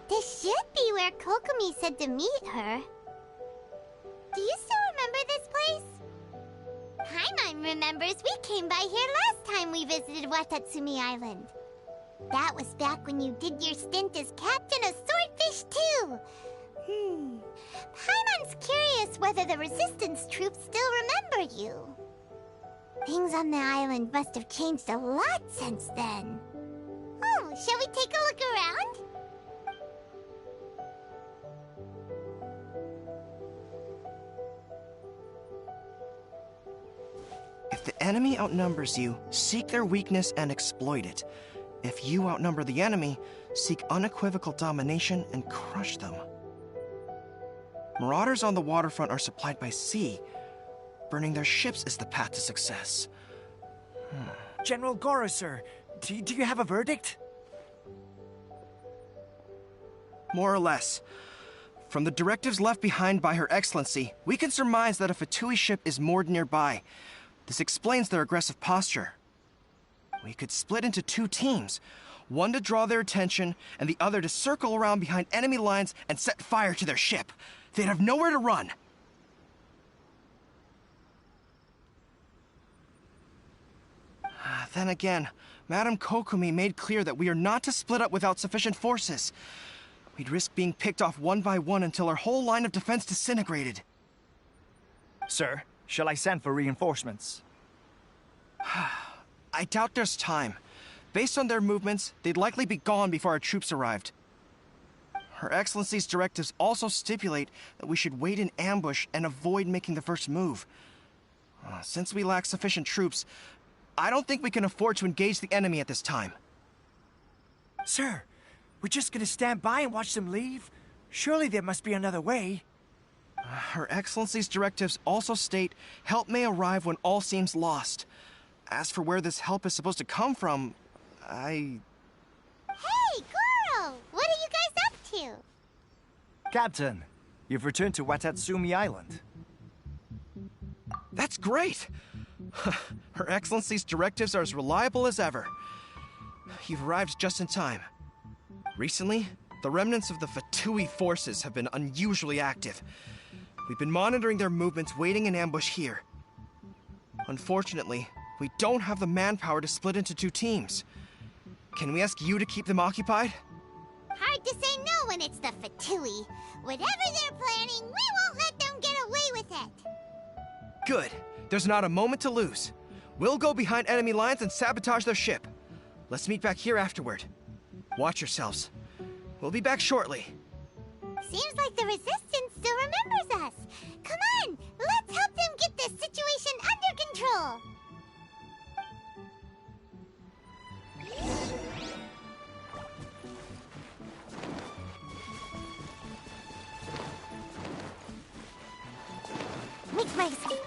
This should be where Kokomi said to meet her. Do you still remember this place? Paimon remembers we came by here last time we visited Watatsumi Island. That was back when you did your stint as captain of Swordfish too. Paimon's curious whether the resistance troops still remember you. Things on the island must have changed a lot since then. Oh, shall we take a look around? If the enemy outnumbers you, seek their weakness and exploit it. If you outnumber the enemy, seek unequivocal domination and crush them. Marauders on the waterfront are supplied by sea. Burning their ships is the path to success. General Goro, sir, do you have a verdict? More or less. From the directives left behind by Her Excellency, we can surmise that a Fatui ship is moored nearby. This explains their aggressive posture. We could split into two teams, one to draw their attention, and the other to circle around behind enemy lines and set fire to their ship. They'd have nowhere to run. Then again, Madame Kokomi made clear that we are not to split up without sufficient forces. We'd risk being picked off one by one until our whole line of defense disintegrated. Sir, shall I send for reinforcements? I doubt there's time. Based on their movements, they'd likely be gone before our troops arrived. Her Excellency's directives also stipulate that we should wait in ambush and avoid making the first move. Since we lack sufficient troops, I don't think we can afford to engage the enemy at this time. Sir, we're just gonna stand by and watch them leave? Surely there must be another way. Her Excellency's directives also state help may arrive when all seems lost. As for where this help is supposed to come from, Hey, Goro! What are you guys up to? Captain, you've returned to Watatsumi Island. That's great! Her Excellency's directives are as reliable as ever. You've arrived just in time. Recently, the remnants of the Fatui forces have been unusually active. We've been monitoring their movements, waiting in ambush here. Unfortunately, we don't have the manpower to split into two teams. Can we ask you to keep them occupied? Hard to say no when it's the Fatui. Whatever they're planning, we won't let them get away with it. Good. There's not a moment to lose. We'll go behind enemy lines and sabotage their ship. Let's meet back here afterward. Watch yourselves. We'll be back shortly. Seems like the Resistance still remembers us. Come on, let's help them get this situation under control. Make my escape.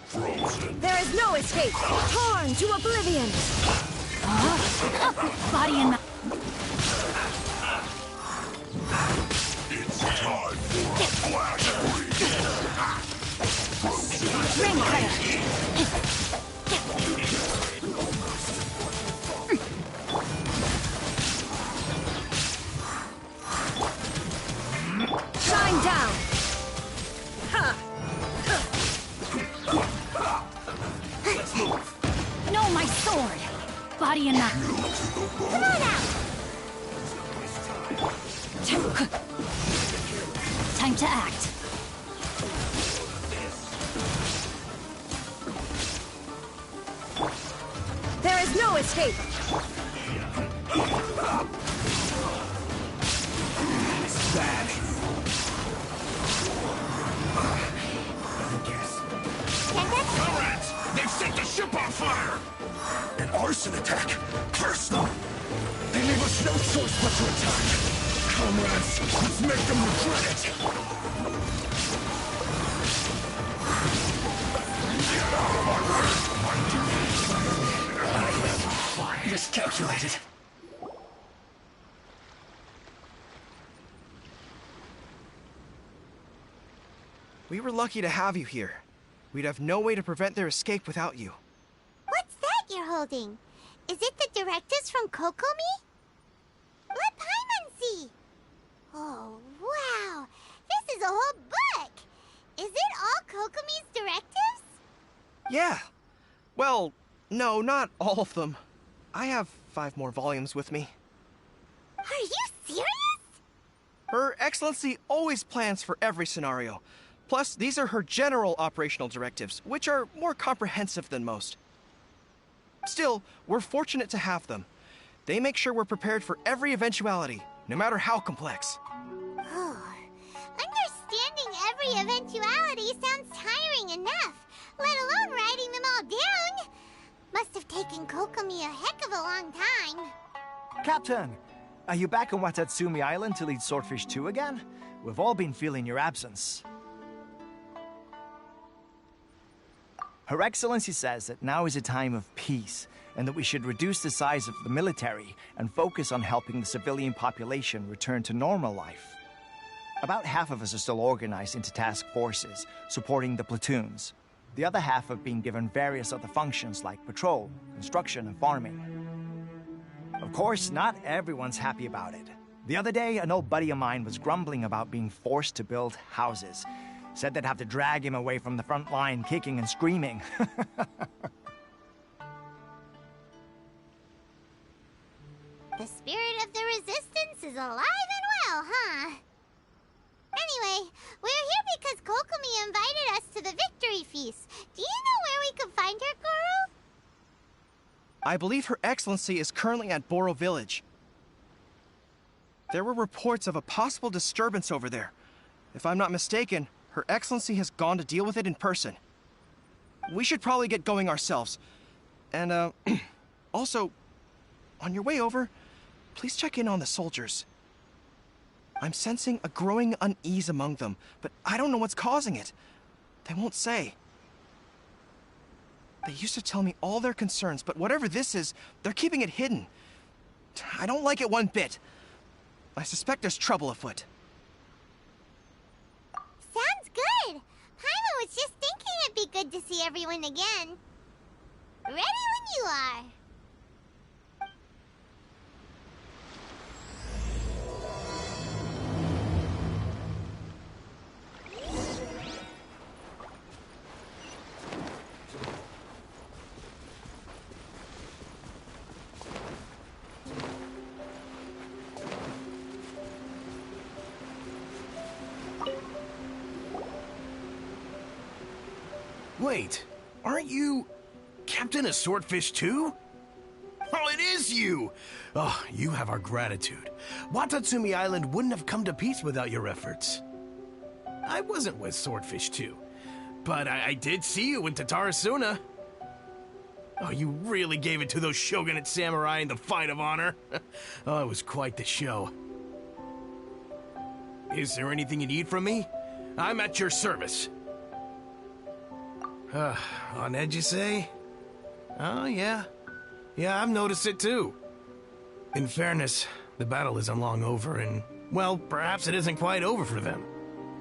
Frozen. There is no escape! Torn to oblivion! Body and mind. It's time for a flash freeze. Ring cutter! Shine down! No, my sword! Body and mind. Come on out! Time to act. There is no escape! Bad. Comrades! They've set the ship on fire! An arson attack! Curse them! They leave us no choice but to attack! Comrades, let's make them regret it! Get out of my way! Miscalculated. We were lucky to have you here. We'd have no way to prevent their escape without you. What's that you're holding? Is it the directives from Kokomi? Let Paimon see! Oh, wow! This is a whole book! Is it all Kokomi's directives? Yeah. Well, no, not all of them. I have 5 more volumes with me. Are you serious? Her Excellency always plans for every scenario. Plus, these are her general operational directives, which are more comprehensive than most. Still, we're fortunate to have them. They make sure we're prepared for every eventuality, no matter how complex. Understanding every eventuality sounds tiring enough, let alone writing them all down. Must have taken Kokomi a heck of a long time. Captain, are you back on Watatsumi Island to lead Swordfish 2 again? We've all been feeling your absence. Her Excellency says that now is a time of peace, and that we should reduce the size of the military and focus on helping the civilian population return to normal life. About half of us are still organized into task forces, supporting the platoons. The other half have been given various other functions like patrol, construction, and farming. Of course, not everyone's happy about it. The other day, an old buddy of mine was grumbling about being forced to build houses. Said they'd have to drag him away from the front line, kicking and screaming. The spirit of the resistance is alive and well, huh? Anyway, we're here because Kokomi invited us to the victory feast. Do you know where we can find her, Goro? I believe Her Excellency is currently at Boro Village. There were reports of a possible disturbance over there. If I'm not mistaken, Her Excellency has gone to deal with it in person. We should probably get going ourselves. And, also, on your way over, please check in on the soldiers. I'm sensing a growing unease among them, but I don't know what's causing it. They won't say. They used to tell me all their concerns, but whatever this is, they're keeping it hidden. I don't like it one bit. I suspect there's trouble afoot. Sounds good. Paimon was just thinking it'd be good to see everyone again. Ready when you are. Wait, aren't you Captain of Swordfish 2? Oh, it is you! Oh, you have our gratitude. Watatsumi Island wouldn't have come to peace without your efforts. I wasn't with Swordfish 2, but I did see you in Tatarasuna. Oh, you really gave it to those shogunate samurai in the fight of honor. Oh, it was quite the show. Is there anything you need from me? I'm at your service. On edge, you say? Oh, yeah. Yeah, I've noticed it too. In fairness, the battle isn't long over, and, well, perhaps it isn't quite over for them.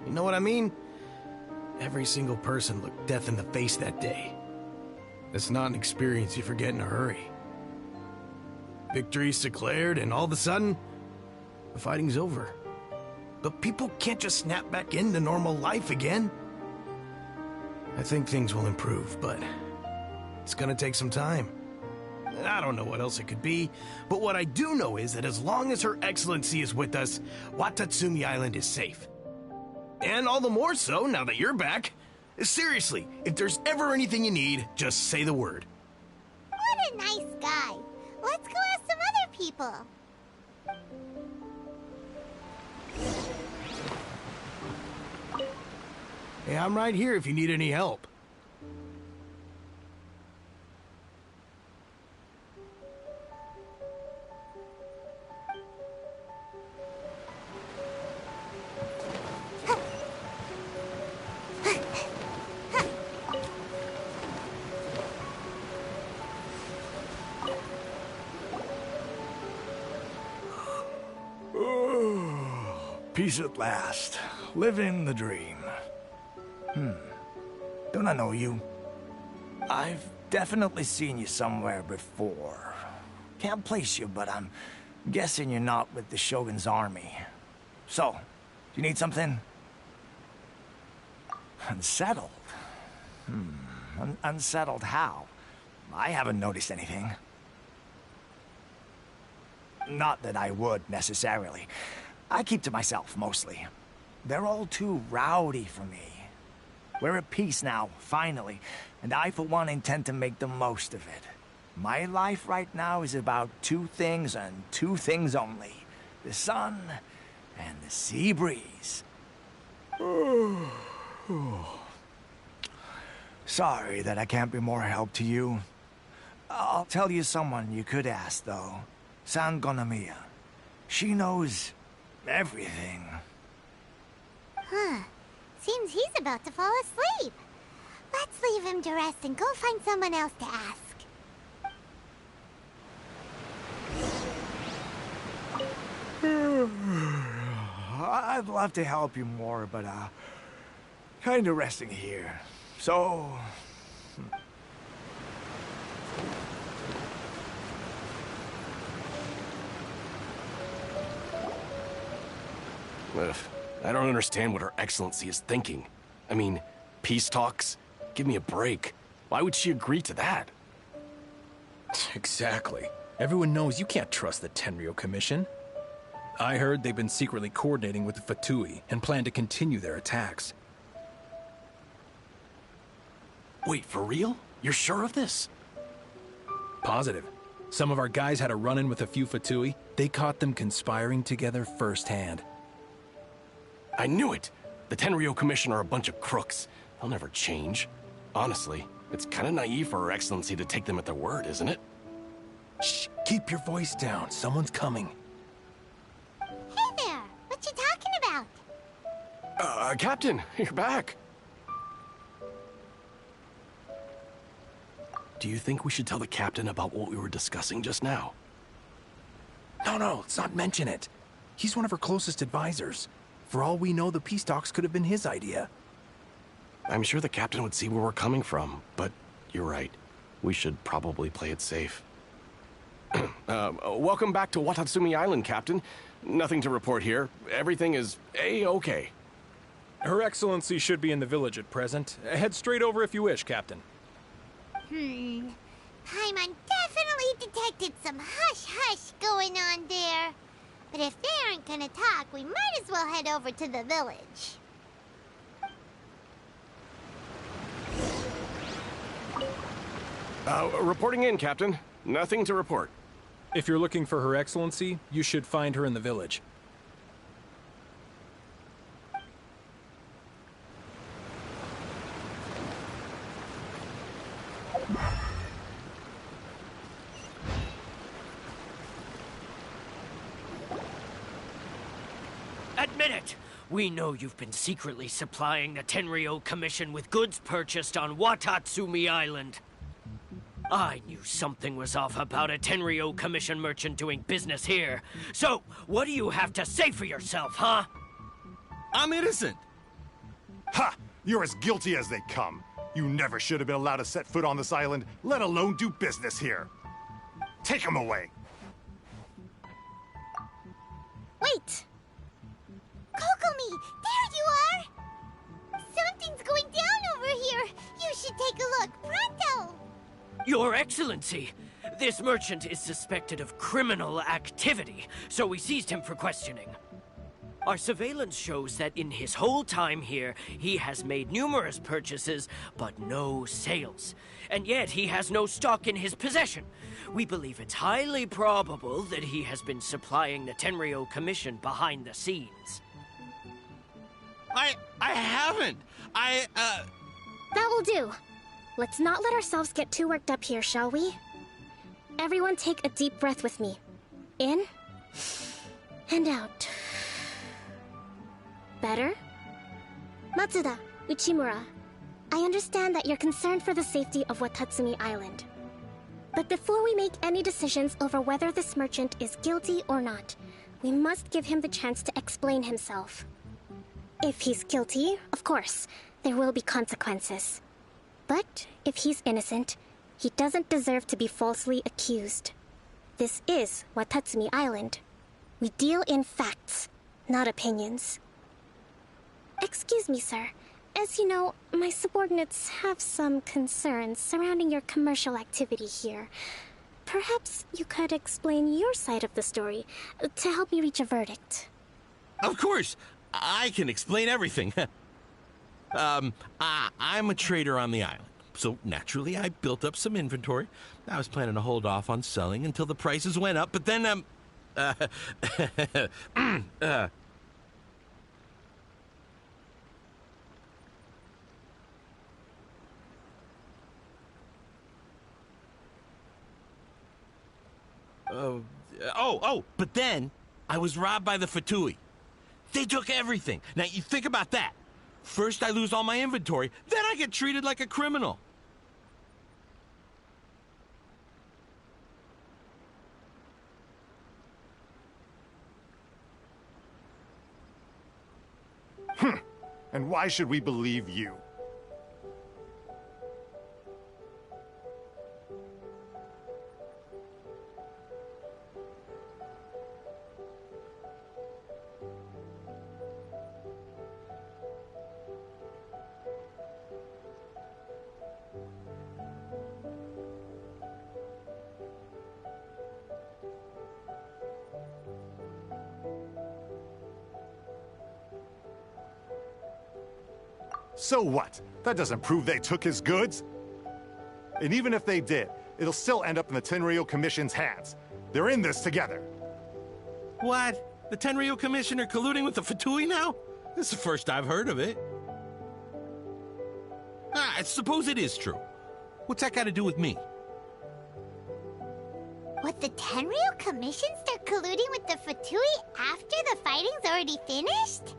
You know what I mean? Every single person looked death in the face that day. It's not an experience you forget in a hurry. Victory's declared, and all of a sudden, the fighting's over. But people can't just snap back into normal life again. I think things will improve, but it's gonna take some time. I don't know what else it could be, but what I do know is that as long as Her Excellency is with us, Watatsumi Island is safe. And all the more so now that you're back. Seriously, if there's ever anything you need, just say the word. What a nice guy. Let's go ask some other people. Hey, I'm right here if you need any help. Peace at last. Living the dream. Don't I know you? I've definitely seen you somewhere before. Can't place you, but I'm guessing you're not with the Shogun's army. So, do you need something? Unsettled? Unsettled how? I haven't noticed anything. Not that I would, necessarily. I keep to myself, mostly. They're all too rowdy for me. We're at peace now, finally, and I, for one, intend to make the most of it. My life right now is about two things and two things only. The sun and the sea breeze. Sorry that I can't be more help to you. I'll tell you someone you could ask, though. San Gonomiya. She knows everything. Huh. Seems he's about to fall asleep. Let's leave him to rest and go find someone else to ask. I'd love to help you more, but, kinda resting here. So... Ugh, I don't understand what Her Excellency is thinking. I mean, peace talks? Give me a break. Why would she agree to that? Exactly. Everyone knows you can't trust the Tenryo Commission. I heard they've been secretly coordinating with the Fatui and plan to continue their attacks. Wait, for real? You're sure of this? Positive. Some of our guys had a run-in with a few Fatui. They caught them conspiring together firsthand. I knew it! The Tenryo Commission are a bunch of crooks. They'll never change. Honestly, it's kind of naive for Her Excellency to take them at their word, isn't it? Shh! Keep your voice down. Someone's coming. Hey there! What you talking about? Captain, you're back. Do you think we should tell the captain about what we were discussing just now? No, let's not mention it. He's one of her closest advisors. For all we know, the peace talks could have been his idea. I'm sure the captain would see where we're coming from, but you're right. We should probably play it safe. Welcome back to Watatsumi Island, Captain. Nothing to report here. Everything is A-okay. Her Excellency should be in the village at present. Head straight over if you wish, Captain. Paimon definitely detected some hush-hush going on there. But if they aren't gonna talk, we might as well head over to the village. Reporting in, Captain. Nothing to report. If you're looking for Her Excellency, you should find her in the village. Admit it! We know you've been secretly supplying the Tenryou Commission with goods purchased on Watatsumi Island. I knew something was off about a Tenryou Commission merchant doing business here. So, what do you have to say for yourself, huh? I'm innocent. Ha! You're as guilty as they come. You never should have been allowed to set foot on this island, let alone do business here. Take him away. Wait! Kokomi, there you are! Something's going down over here! You should take a look, pronto! Your Excellency, this merchant is suspected of criminal activity, so we seized him for questioning. Our surveillance shows that in his whole time here, he has made numerous purchases, but no sales. And yet he has no stock in his possession. We believe it's highly probable that he has been supplying the Tenryou Commission behind the scenes. I haven't. That will do. Let's not let ourselves get too worked up here, shall we? Everyone take a deep breath with me. In and out. Better? Matsuda, Uchimura, I understand that you're concerned for the safety of Watatsumi Island. But before we make any decisions over whether this merchant is guilty or not, we must give him the chance to explain himself. If he's guilty, of course, there will be consequences. But if he's innocent, he doesn't deserve to be falsely accused. This is Watatsumi Island. We deal in facts, not opinions. Excuse me, sir. As you know, my subordinates have some concerns surrounding your commercial activity here. Perhaps you could explain your side of the story to help me reach a verdict. Of course, I can explain everything. I'm a trader on the island, so naturally I built up some inventory. I was planning to hold off on selling until the prices went up, but then, but then I was robbed by the Fatui. They took everything. Now, you think about that. First, I lose all my inventory, then I get treated like a criminal. And why should we believe you? So what? That doesn't prove they took his goods. And even if they did, it'll still end up in the Tenryou Commission's hands. They're in this together. What? The Tenryou Commission are colluding with the Fatui now? This is the first I've heard of it. I suppose it is true. What's that got to do with me? What, the Tenryou Commission start colluding with the Fatui after the fighting's already finished?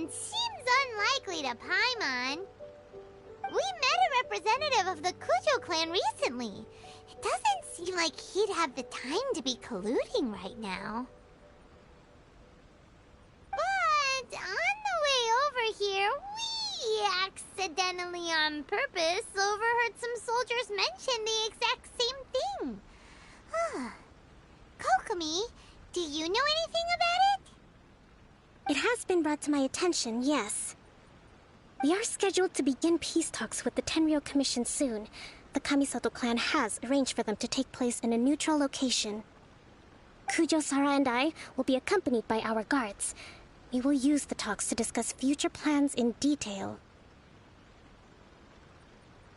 Seems unlikely to Paimon. We met a representative of the Kujo clan recently. It doesn't seem like he'd have the time to be colluding right now. But on the way over here, we accidentally on purpose overheard some soldiers mention the exact same thing. Kokomi, do you know anything about it? It has been brought to my attention, yes. We are scheduled to begin peace talks with the Tenryou Commission soon. The Kamisato clan has arranged for them to take place in a neutral location. Kujo-Sara and I will be accompanied by our guards. We will use the talks to discuss future plans in detail.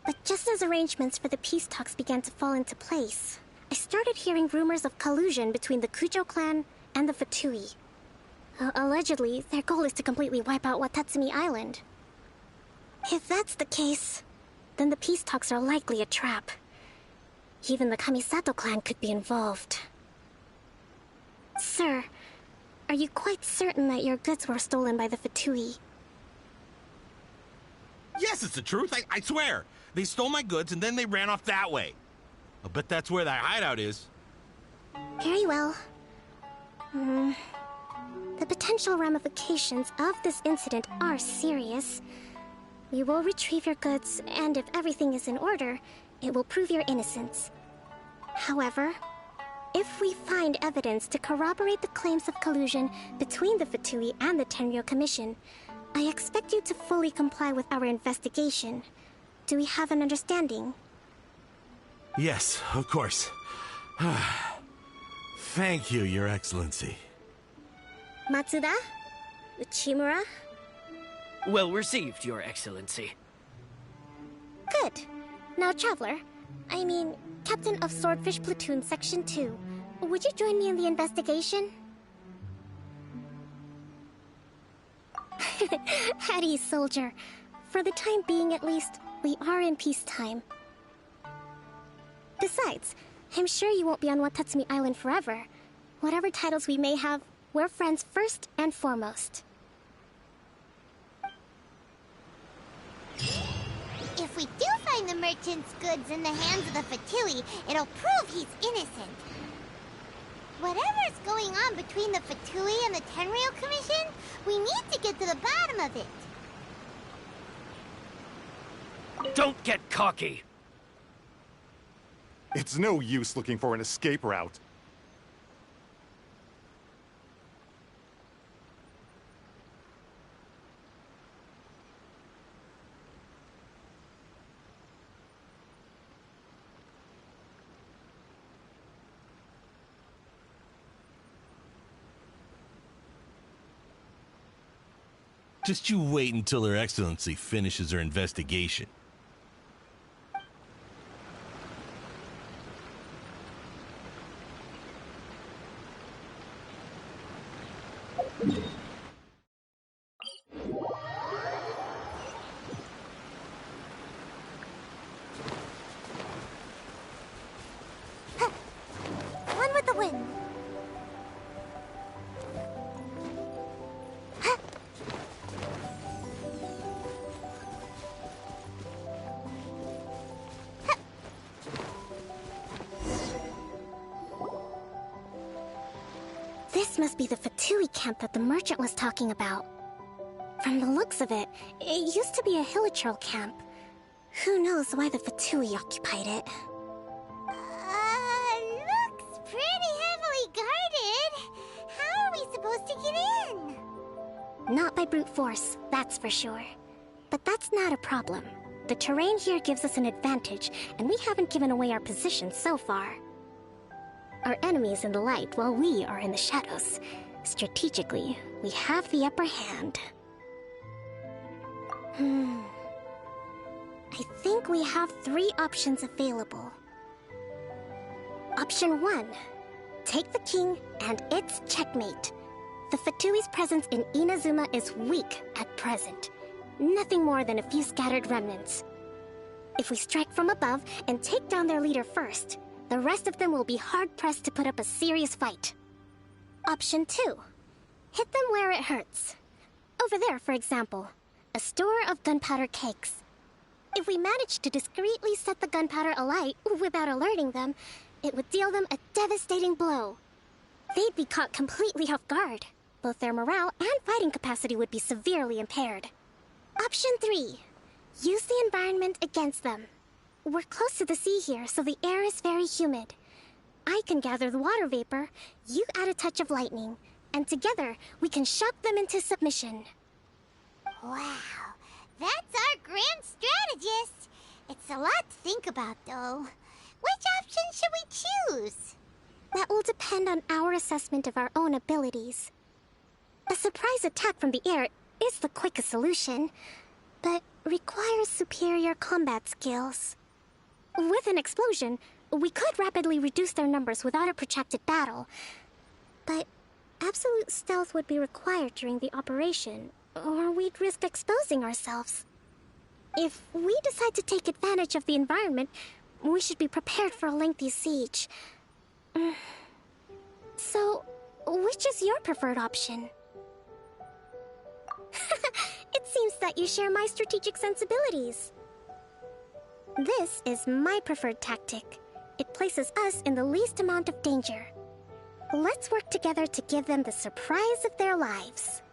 But just as arrangements for the peace talks began to fall into place, I started hearing rumors of collusion between the Kujo clan and the Fatui. Allegedly, their goal is to completely wipe out Watatsumi Island. If that's the case, then the peace talks are likely a trap. Even the Kamisato clan could be involved. Sir, are you quite certain that your goods were stolen by the Fatui? Yes, it's the truth. I swear. They stole my goods and then they ran off that way. I'll bet that's where that hideout is. Very well. The potential ramifications of this incident are serious. We will retrieve your goods, and if everything is in order, it will prove your innocence. However, if we find evidence to corroborate the claims of collusion between the Fatui and the Tenryou Commission, I expect you to fully comply with our investigation. Do we have an understanding? Yes, of course. Thank you, Your Excellency. Matsuda? Uchimura? Well received, Your Excellency. Good. Now, Traveler, I mean, Captain of Swordfish Platoon Section 2, would you join me in the investigation? At ease, soldier. For the time being, at least, we are in peacetime. Besides, I'm sure you won't be on Watatsumi Island forever. Whatever titles we may have, we're friends first and foremost. If we do find the merchant's goods in the hands of the Fatui, it'll prove he's innocent. Whatever's going on between the Fatui and the Tenryou Commission, we need to get to the bottom of it. Don't get cocky! It's no use looking for an escape route. Just you wait until Her Excellency finishes her investigation. One with the wind. This must be the Fatui camp that the merchant was talking about. From the looks of it, it used to be a Hilichurl camp. Who knows why the Fatui occupied it? Looks pretty heavily guarded. How are we supposed to get in? Not by brute force, that's for sure. But that's not a problem. The terrain here gives us an advantage, and we haven't given away our position so far. Our enemy is in the light while we are in the shadows. Strategically, we have the upper hand. I think we have 3 options available. Option 1. Take the king, and it's checkmate. The Fatui's presence in Inazuma is weak at present. Nothing more than a few scattered remnants. If we strike from above and take down their leader first, the rest of them will be hard-pressed to put up a serious fight. Option 2. Hit them where it hurts. Over there, for example, a store of gunpowder cakes. If we manage to discreetly set the gunpowder alight without alerting them, it would deal them a devastating blow. They'd be caught completely off guard. Both their morale and fighting capacity would be severely impaired. Option 3. Use the environment against them. We're close to the sea here, so the air is very humid. I can gather the water vapor, you add a touch of lightning, and together we can shock them into submission. Wow, that's our grand strategist. It's a lot to think about, though. Which option should we choose? That will depend on our assessment of our own abilities. A surprise attack from the air is the quickest solution, but requires superior combat skills. With an explosion, we could rapidly reduce their numbers without a protracted battle, but absolute stealth would be required during the operation, or we'd risk exposing ourselves. If we decide to take advantage of the environment, we should be prepared for a lengthy siege. So, Which is your preferred option? It seems that you share my strategic sensibilities. This is my preferred tactic. It places us in the least amount of danger. Let's work together to give them the surprise of their lives.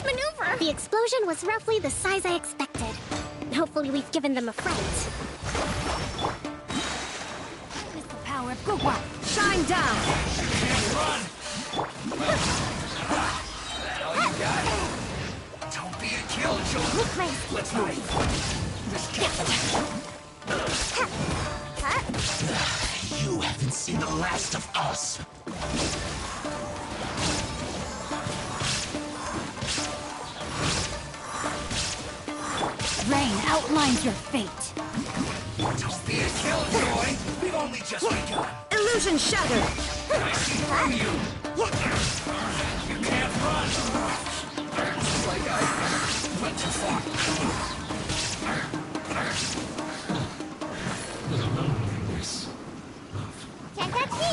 Maneuver! The explosion was roughly the size I expected. Hopefully we've given them a fright. With the power of Gugwa, shine down! Run! That all you got? Don't be a killjoy! Let's move! You haven't seen the last of us! Rain outlines your fate. Don't be a killjoy! We've only just begun! Illusion shattered! I see through you! You can't run! Looks like I went too far. Can't touch me!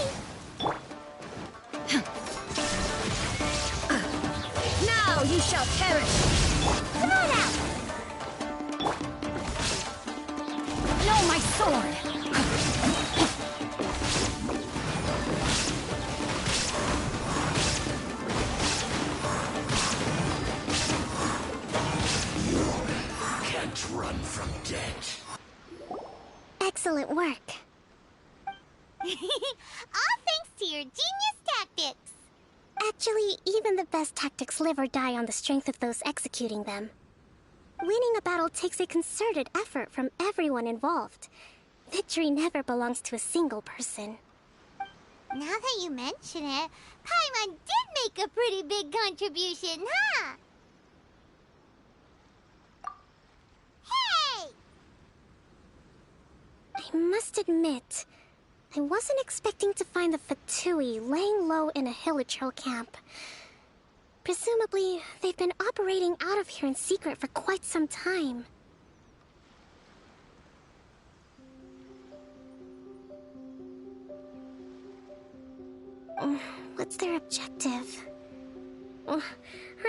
Now you shall perish! Come on out! No, my sword! You can't run from death. Excellent work. All thanks to your genius tactics! Actually, even the best tactics live or die on the strength of those executing them. Winning a battle takes a concerted effort from everyone involved. Victory never belongs to a single person. Now that you mention it, Paimon did make a pretty big contribution, huh? Hey! I must admit, I wasn't expecting to find the Fatui laying low in a Hilichurl camp. Presumably, they've been operating out of here in secret for quite some time. What's their objective? Are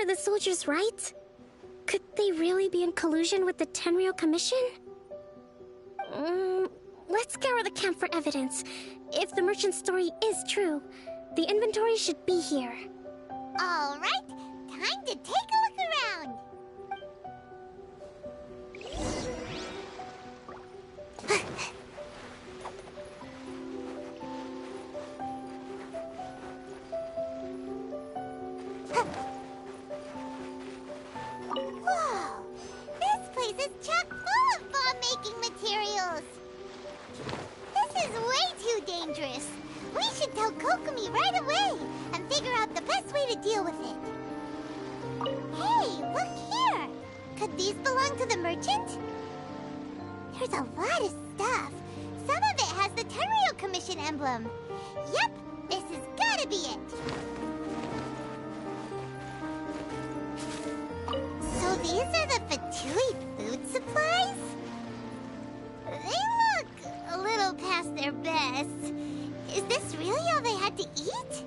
the soldiers right? Could they really be in collusion with the Tenryou Commission? Let's scour the camp for evidence. If the merchant's story is true, the inventory should be here. All right, time to take a look around. Whoa! This place is chock full of bomb-making materials. This is way too dangerous. We should tell Kokomi right away and figure out the best way to deal with it. Hey, look here! Could these belong to the merchant? There's a lot of stuff. Some of it has the Tenryou Commission emblem. Yep, this has gotta be it. So these are the Fatui food supplies? They look a little past their best. Is this really all they had to eat?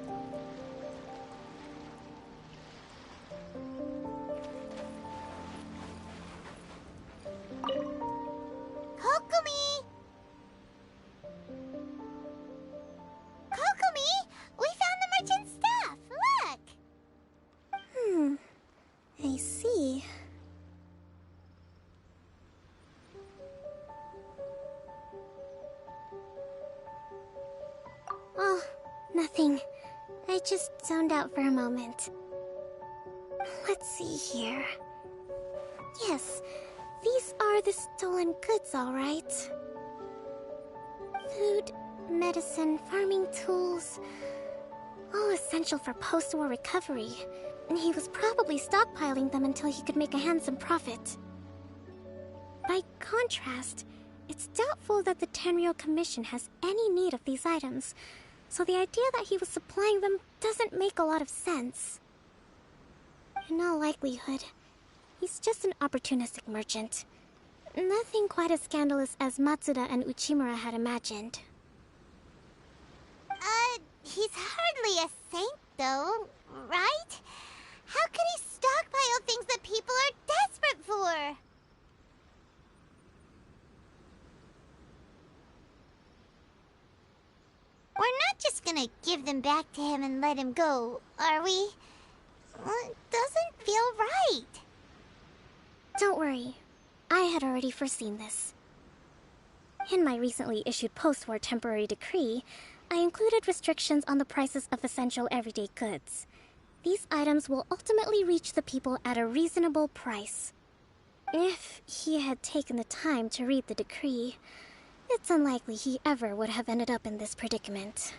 Nothing. I just zoned out for a moment. Let's see here. Yes, these are the stolen goods, all right. Food, medicine, farming tools, all essential for post-war recovery. And he was probably stockpiling them until he could make a handsome profit. By contrast, it's doubtful that the Tenryou Commission has any need of these items, so the idea that he was supplying them doesn't make a lot of sense. In all likelihood, he's just an opportunistic merchant. Nothing quite as scandalous as Matsuda and Uchimura had imagined. He's hardly a saint, though, right? How could he stockpile things that people are desperate for? We're not just gonna give them back to him and let him go, are we? It doesn't feel right. Don't worry. I had already foreseen this. In my recently issued post-war temporary decree, I included restrictions on the prices of essential everyday goods. These items will ultimately reach the people at a reasonable price. If he had taken the time to read the decree, it's unlikely he ever would have ended up in this predicament.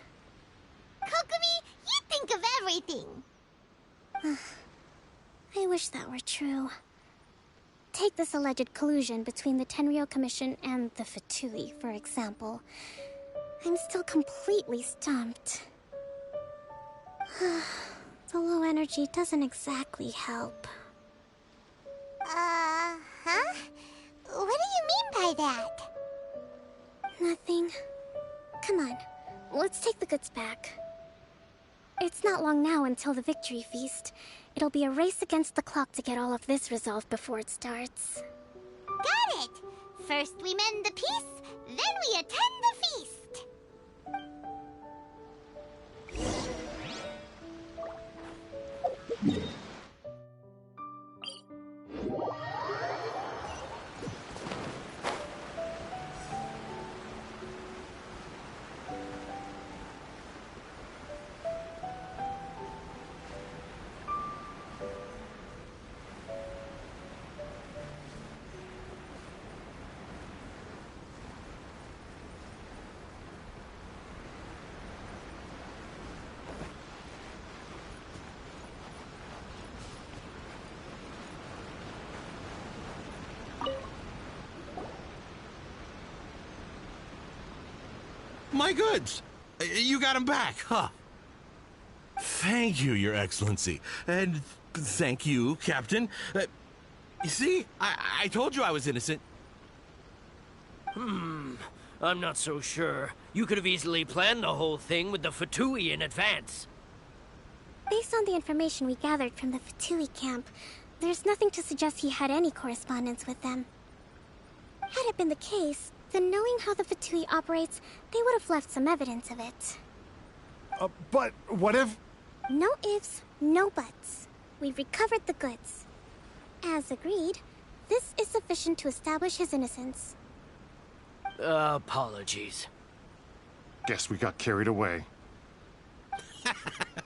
Kokomi, you think of everything! I wish that were true. Take this alleged collusion between the Tenryou Commission and the Fatui, for example. I'm still completely stumped. The low energy doesn't exactly help. Huh? What do you mean by that? Nothing. Come on, let's take the goods back. It's not long now until the victory feast. It'll be a race against the clock to get all of this resolved before it starts. Got it! First we mend the peace, then we attend the feast! My goods! You got them back, huh? Thank you, Your Excellency. And thank you, Captain. You see, I told you I was innocent. I'm not so sure. You could have easily planned the whole thing with the Fatui in advance. Based on the information we gathered from the Fatui camp, there's nothing to suggest he had any correspondence with them. Had it been the case, then knowing how the Fatui operates, they would have left some evidence of it. But what if... No ifs, no buts. We've recovered the goods. As agreed, this is sufficient to establish his innocence. Apologies. Guess we got carried away.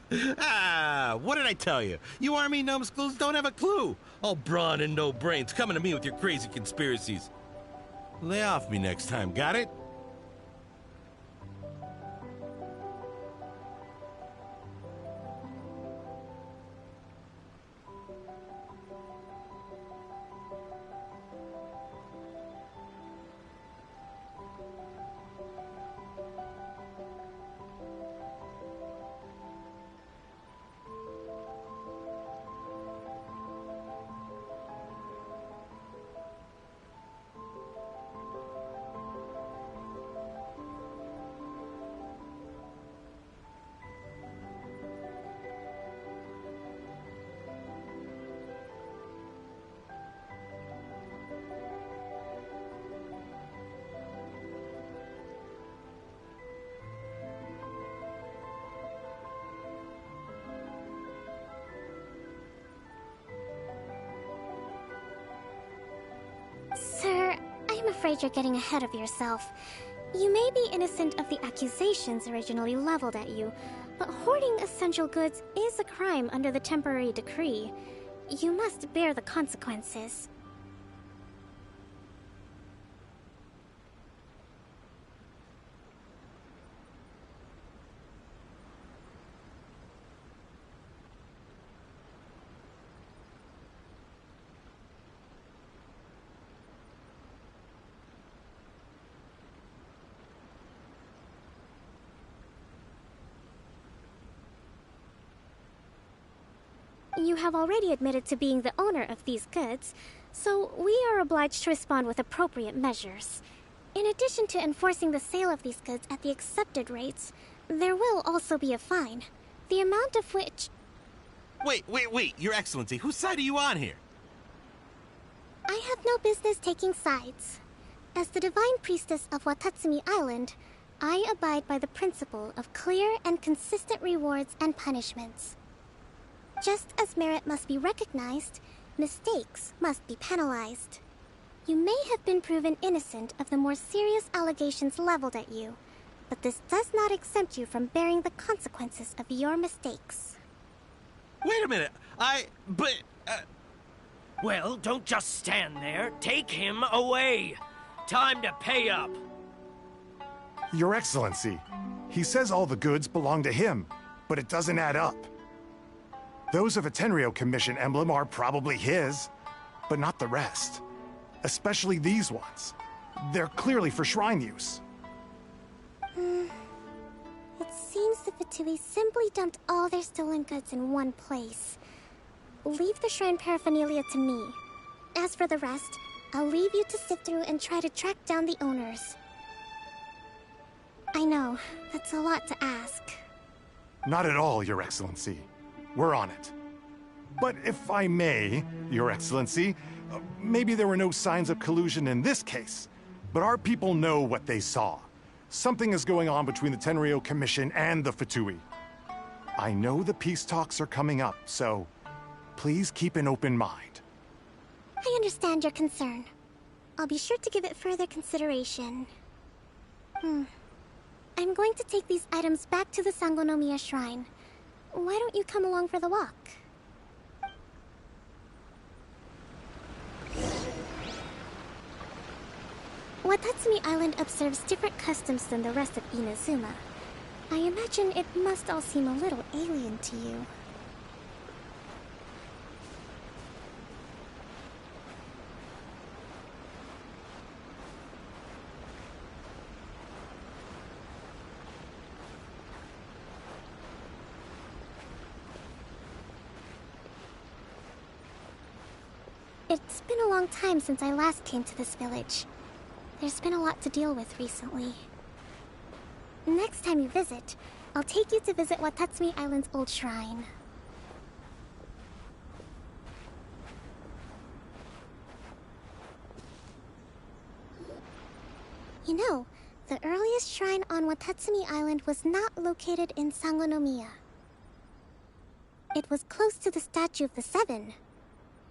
What did I tell you? You army numbskulls don't have a clue. All brawn and no brains coming to me with your crazy conspiracies. Lay off me next time, got it? Sir, I'm afraid you're getting ahead of yourself. You may be innocent of the accusations originally leveled at you, but hoarding essential goods is a crime under the temporary decree. You must bear the consequences. You have already admitted to being the owner of these goods, so we are obliged to respond with appropriate measures. In addition to enforcing the sale of these goods at the accepted rates, there will also be a fine, the amount of which... Wait, Your Excellency, whose side are you on here? I have no business taking sides. As the Divine Priestess of Watatsumi Island, I abide by the principle of clear and consistent rewards and punishments. Just as merit must be recognized, mistakes must be penalized. You may have been proven innocent of the more serious allegations leveled at you, but this does not exempt you from bearing the consequences of your mistakes. Wait a minute, Well, don't just stand there. Take him away. Time to pay up. Your Excellency, he says all the goods belong to him, but it doesn't add up. Those of a Tenryou Commission emblem are probably his, but not the rest. Especially these ones. They're clearly for shrine use. It seems the Fatui simply dumped all their stolen goods in one place. Leave the shrine paraphernalia to me. As for the rest, I'll leave you to sift through and try to track down the owners. I know, that's a lot to ask. Not at all, Your Excellency. We're on it. But if I may, Your Excellency, maybe there were no signs of collusion in this case, but our people know what they saw. Something is going on between the Tenryou Commission and the Fatui. I know the peace talks are coming up, so please keep an open mind. I understand your concern. I'll be sure to give it further consideration. I'm going to take these items back to the Sangonomiya Shrine. Why don't you come along for the walk? Watatsumi Island observes different customs than the rest of Inazuma. I imagine it must all seem a little alien to you. It's been a long time since I last came to this village. There's been a lot to deal with recently. Next time you visit, I'll take you to visit Watatsumi Island's old shrine. You know, the earliest shrine on Watatsumi Island was not located in Sangonomiya. It was close to the Statue of the Seven.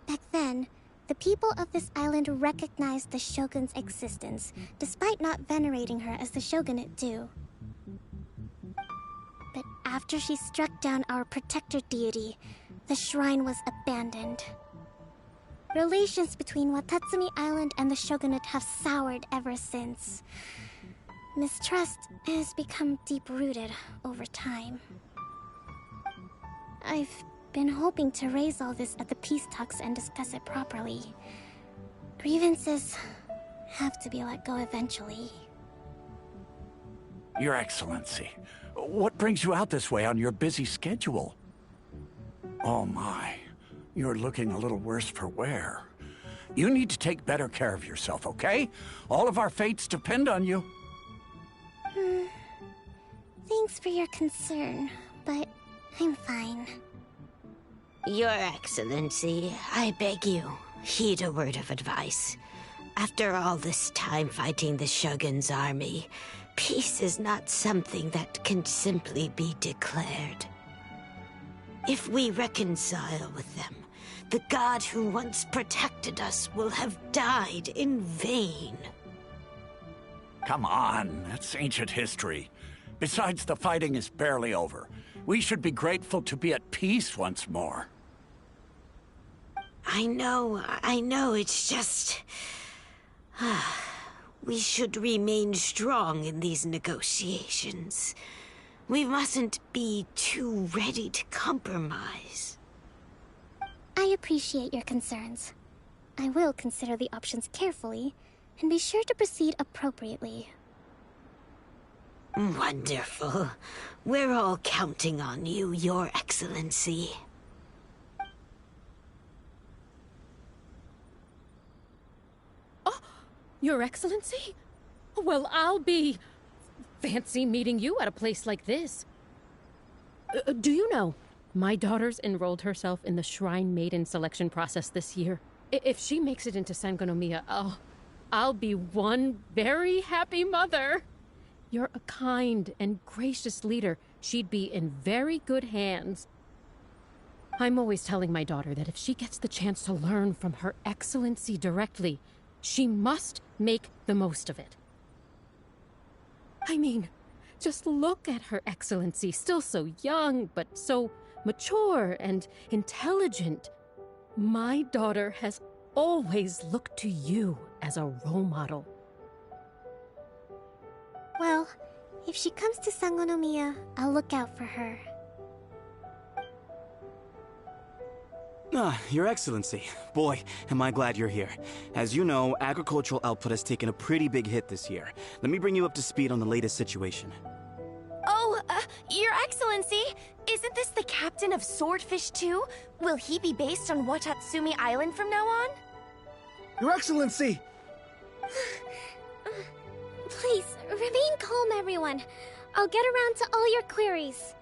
Back then, the people of this island recognized the Shogun's existence, despite not venerating her as the Shogunate do. But after she struck down our protector deity, the shrine was abandoned. Relations between Watatsumi Island and the Shogunate have soured ever since. Mistrust has become deep-rooted over time. I've been hoping to raise all this at the peace talks and discuss it properly. Grievances have to be let go eventually. Your Excellency, what brings you out this way on your busy schedule? Oh my, you're looking a little worse for wear. You need to take better care of yourself, okay? All of our fates depend on you. Thanks for your concern, but I'm fine. Your Excellency, I beg you, heed a word of advice. After all this time fighting the Shogun's army, peace is not something that can simply be declared. If we reconcile with them, the god who once protected us will have died in vain. Come on, that's ancient history. Besides, the fighting is barely over. We should be grateful to be at peace once more. I know, it's just... We should remain strong in these negotiations. We mustn't be too ready to compromise. I appreciate your concerns. I will consider the options carefully, and be sure to proceed appropriately. Wonderful. We're all counting on you, Your Excellency. Oh, Your Excellency? Well, I'll be... fancy meeting you at a place like this. Do you know, my daughter's enrolled herself in the Shrine Maiden selection process this year. If she makes it into Sangonomiya, I'll be one very happy mother. You're a kind and gracious leader. She'd be in very good hands. I'm always telling my daughter that if she gets the chance to learn from Her Excellency directly, she must make the most of it. I mean, just look at Her Excellency, still so young, but so mature and intelligent. My daughter has always looked to you as a role model. Well, if she comes to Sangonomiya, I'll look out for her. Your Excellency. Boy, am I glad you're here. As you know, agricultural output has taken a pretty big hit this year. Let me bring you up to speed on the latest situation. Oh, Your Excellency! Isn't this the captain of Swordfish 2? Will he be based on Watatsumi Island from now on? Your Excellency! Please, remain calm, everyone. I'll get around to all your queries.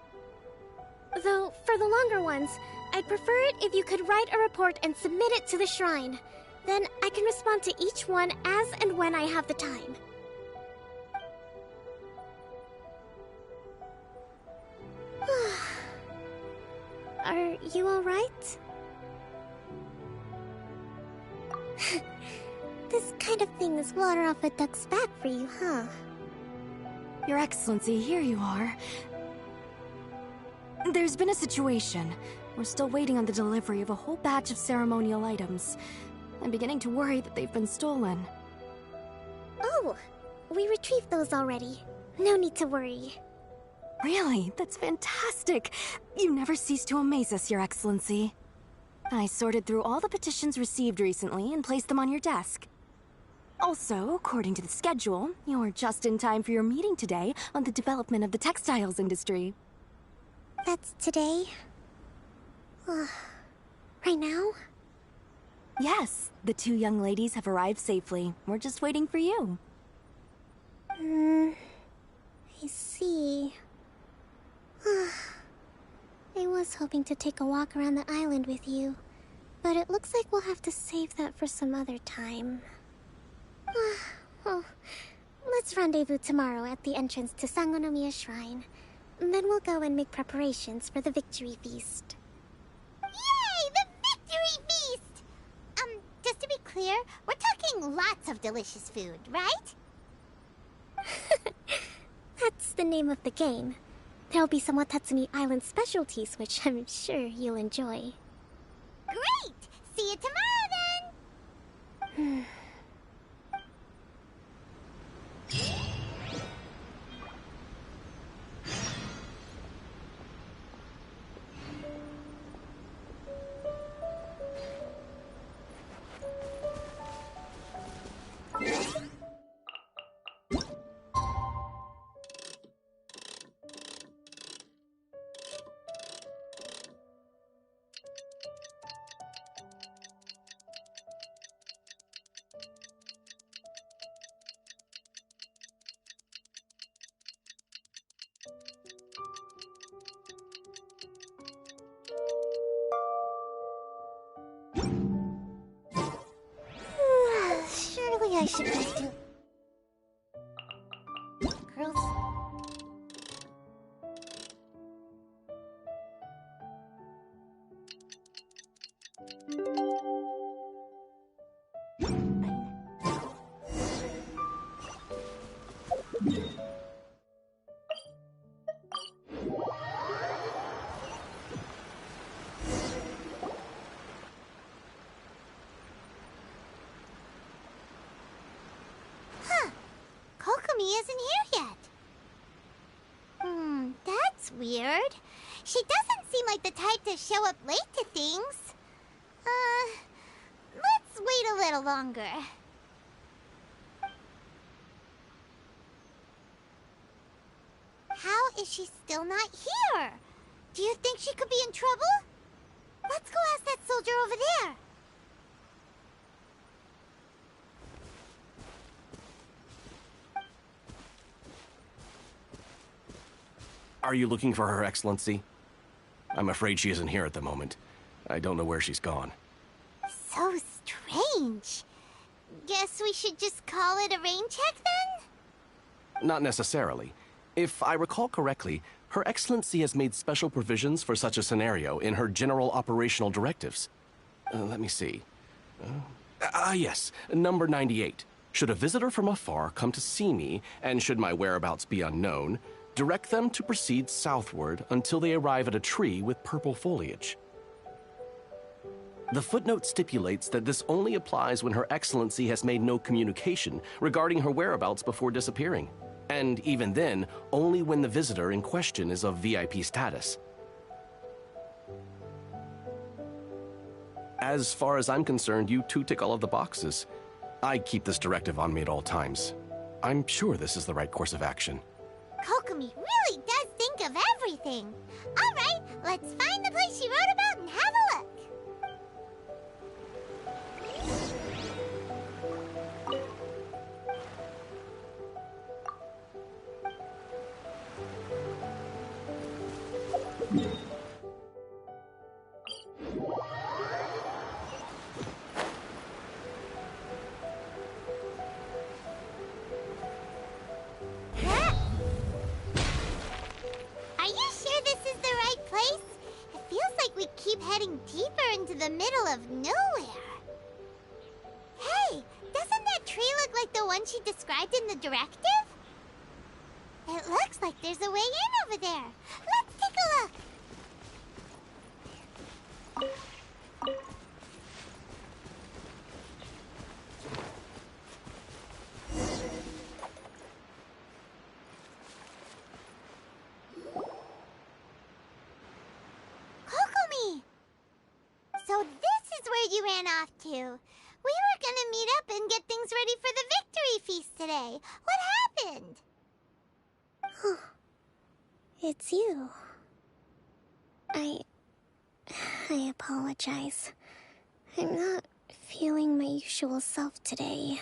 Though, for the longer ones, I'd prefer it if you could write a report and submit it to the shrine. Then I can respond to each one as and when I have the time. Are you alright? This kind of thing is water off a duck's back for you, huh? Your Excellency, here you are. There's been a situation. We're still waiting on the delivery of a whole batch of ceremonial items. I'm beginning to worry that they've been stolen. Oh, we retrieved those already. No need to worry. Really? That's fantastic. You never cease to amaze us, Your Excellency. I sorted through all the petitions received recently and placed them on your desk. Also, according to the schedule, you're just in time for your meeting today on the development of the textiles industry. That's today? Right now? Yes, the two young ladies have arrived safely. We're just waiting for you. I see. I was hoping to take a walk around the island with you, but it looks like we'll have to save that for some other time. Well, let's rendezvous tomorrow at the entrance to Sangonomiya Shrine. Then we'll go and make preparations for the victory feast. Yay! The victory feast! Just to be clear, we're talking lots of delicious food, right? That's the name of the game. There'll be some Watatsumi Island specialties, which I'm sure you'll enjoy. Great! See you tomorrow, then! Surely I should just do... Girls... isn't here yet. That's weird. She doesn't seem like the type to show up late to things. Let's wait a little longer. How is she still not here? Do you think she could be in trouble? Let's go ask that soldier over there. Are you looking for Her Excellency? I'm afraid she isn't here at the moment. I don't know where she's gone. So strange. Guess we should just call it a rain check then? Not necessarily. If I recall correctly, Her Excellency has made special provisions for such a scenario in her general operational directives. Let me see. Yes, number 98. Should a visitor from afar come to see me, and should my whereabouts be unknown, direct them to proceed southward until they arrive at a tree with purple foliage. The footnote stipulates that this only applies when Her Excellency has made no communication regarding her whereabouts before disappearing. And even then, only when the visitor in question is of VIP status. As far as I'm concerned, you two tick all of the boxes. I keep this directive on me at all times. I'm sure this is the right course of action. Kokomi really does think of everything. All right, let's find the place she wrote about and have a look. Are you sure this is the right place? It feels like we keep heading deeper into the middle of nowhere. Hey, doesn't that tree look like the one she described in the directive? It looks like there's a way in over there. Let's take a look. Kokomi! So this is where you ran off to. We were gonna meet up and get things ready for the victory feast today. What happened? It's you. I apologize. I'm not feeling my usual self today.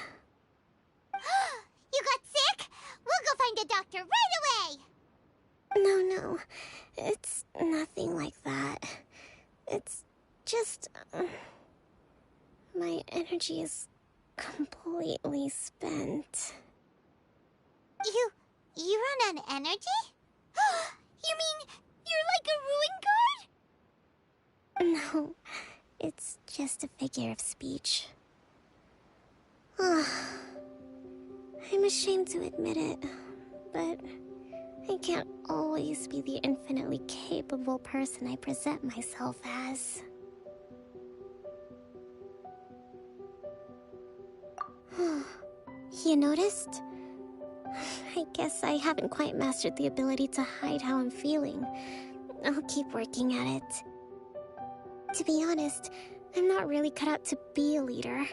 You got sick? We'll go find a doctor right away! No. It's nothing like that. It's just... my energy is completely spent. You run on energy? You mean you're like a ruin guard? No, it's just a figure of speech. I'm ashamed to admit it, but I can't always be the infinitely capable person I present myself as. You noticed? I guess I haven't quite mastered the ability to hide how I'm feeling. I'll keep working at it. To be honest, I'm not really cut out to be a leader.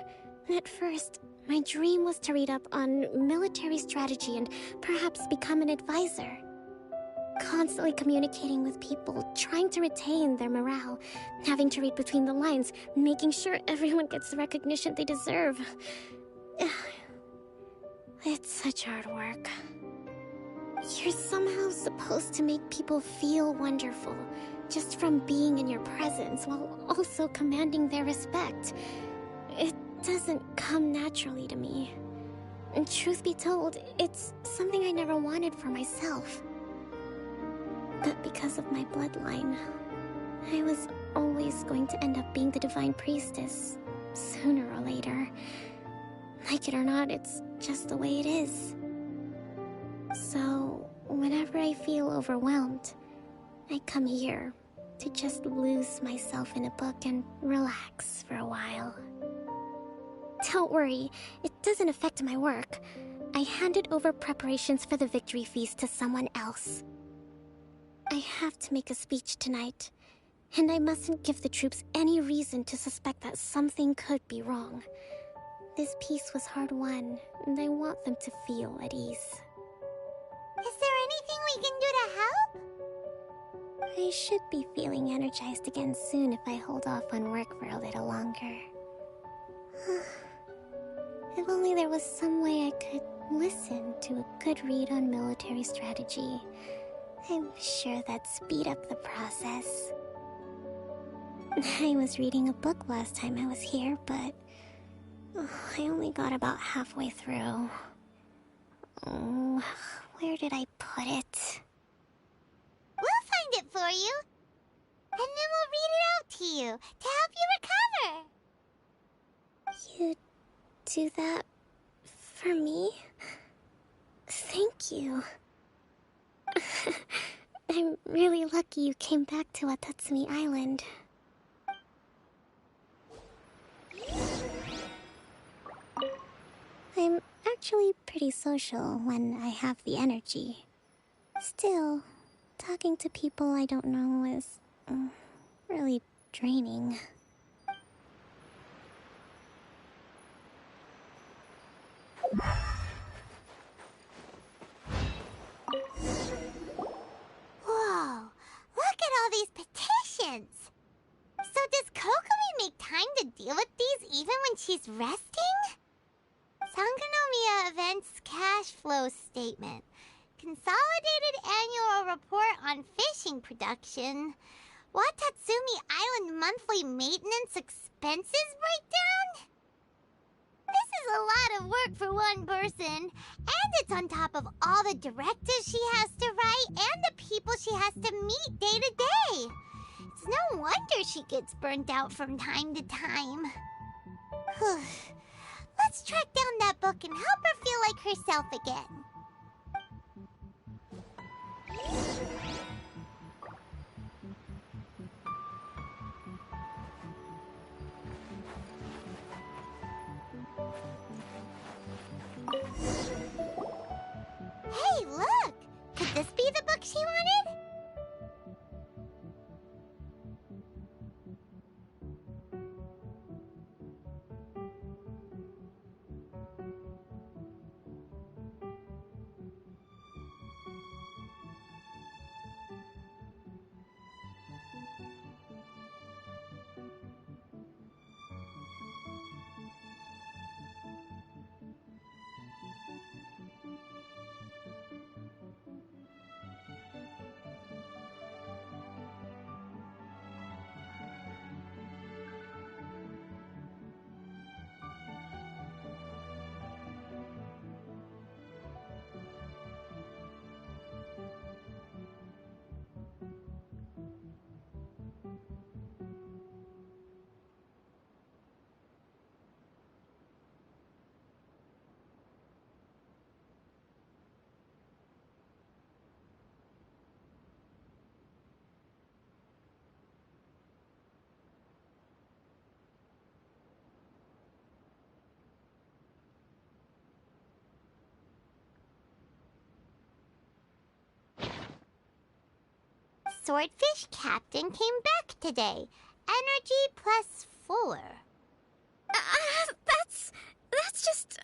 At first, my dream was to read up on military strategy and perhaps become an advisor. Constantly communicating with people, trying to retain their morale, having to read between the lines, making sure everyone gets the recognition they deserve. It's such hard work. You're somehow supposed to make people feel wonderful, just from being in your presence, while also commanding their respect. It doesn't come naturally to me. And truth be told, it's something I never wanted for myself. But because of my bloodline, I was always going to end up being the Divine Priestess, sooner or later. Like it or not, it's just the way it is. So, whenever I feel overwhelmed, I come here to just lose myself in a book and relax for a while. Don't worry, it doesn't affect my work. I handed over preparations for the victory feast to someone else. I have to make a speech tonight, and I mustn't give the troops any reason to suspect that something could be wrong. This peace was hard-won, and I want them to feel at ease. Is there anything we can do to help? I should be feeling energized again soon if I hold off on work for a little longer. If only there was some way I could listen to a good read on military strategy. I'm sure that'd speed up the process. I was reading a book last time I was here, but I only got about halfway through. Oh, where did I put it? We'll find it for you. And then we'll read it out to you to help you recover. You do that for me? Thank you. I'm really lucky you came back to Watatsumi Island. I'm actually pretty social when I have the energy. Still, talking to people I don't know is really draining. Whoa, look at all these petitions. So does Kokomi make time to deal with these even when she's resting? Sangonomiya Events Cash Flow Statement. Consolidated Annual Report on Fishing Production. Watatsumi Island Monthly Maintenance Expenses Breakdown? This is a lot of work for one person, and it's on top of all the directives she has to write and the people she has to meet day to day. It's no wonder she gets burnt out from time to time. Let's track down that book and help her feel like herself again. Hey, look! Could this be the book she wanted? Swordfish Captain came back today. Energy +4. That's just,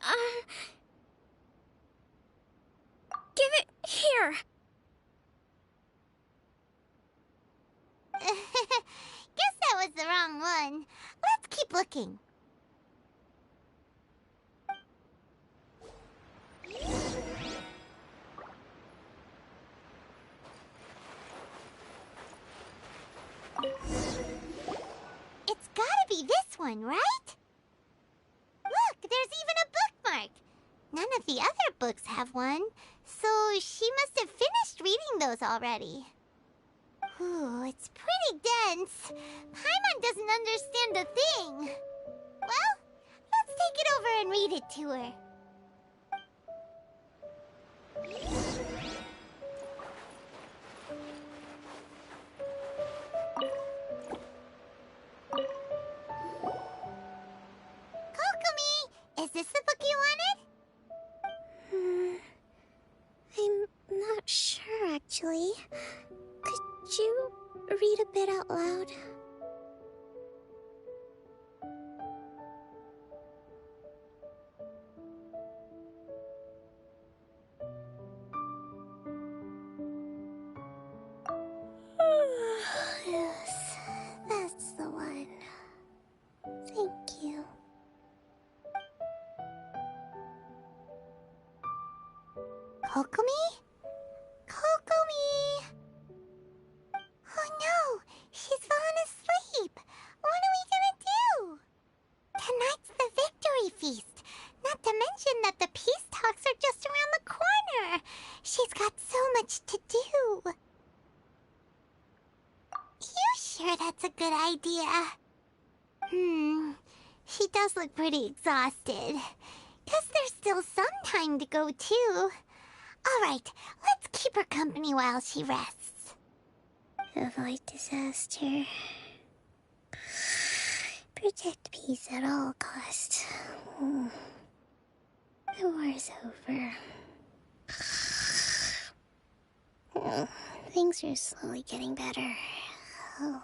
give it here. Guess that was the wrong one. Let's keep looking. It's gotta be this one, right? Look, there's even a bookmark. None of the other books have one, so she must have finished reading those already. Ooh, it's pretty dense. Paimon doesn't understand a thing. Well, let's take it over and read it to her. Kokomi, is this the book you wanted? Could you read a bit out loud? Yes, that's the one. Thank you. Kokomi? Kokomi! Oh no! She's fallen asleep! What are we gonna do? Tonight's the victory feast! Not to mention that the peace talks are just around the corner! She's got so much to do! You sure that's a good idea? She does look pretty exhausted. Guess there's still some time to go, too. Alright, let's keep her company while she rests. Avoid disaster. Protect peace at all costs. The war's over. Things are slowly getting better. Oh.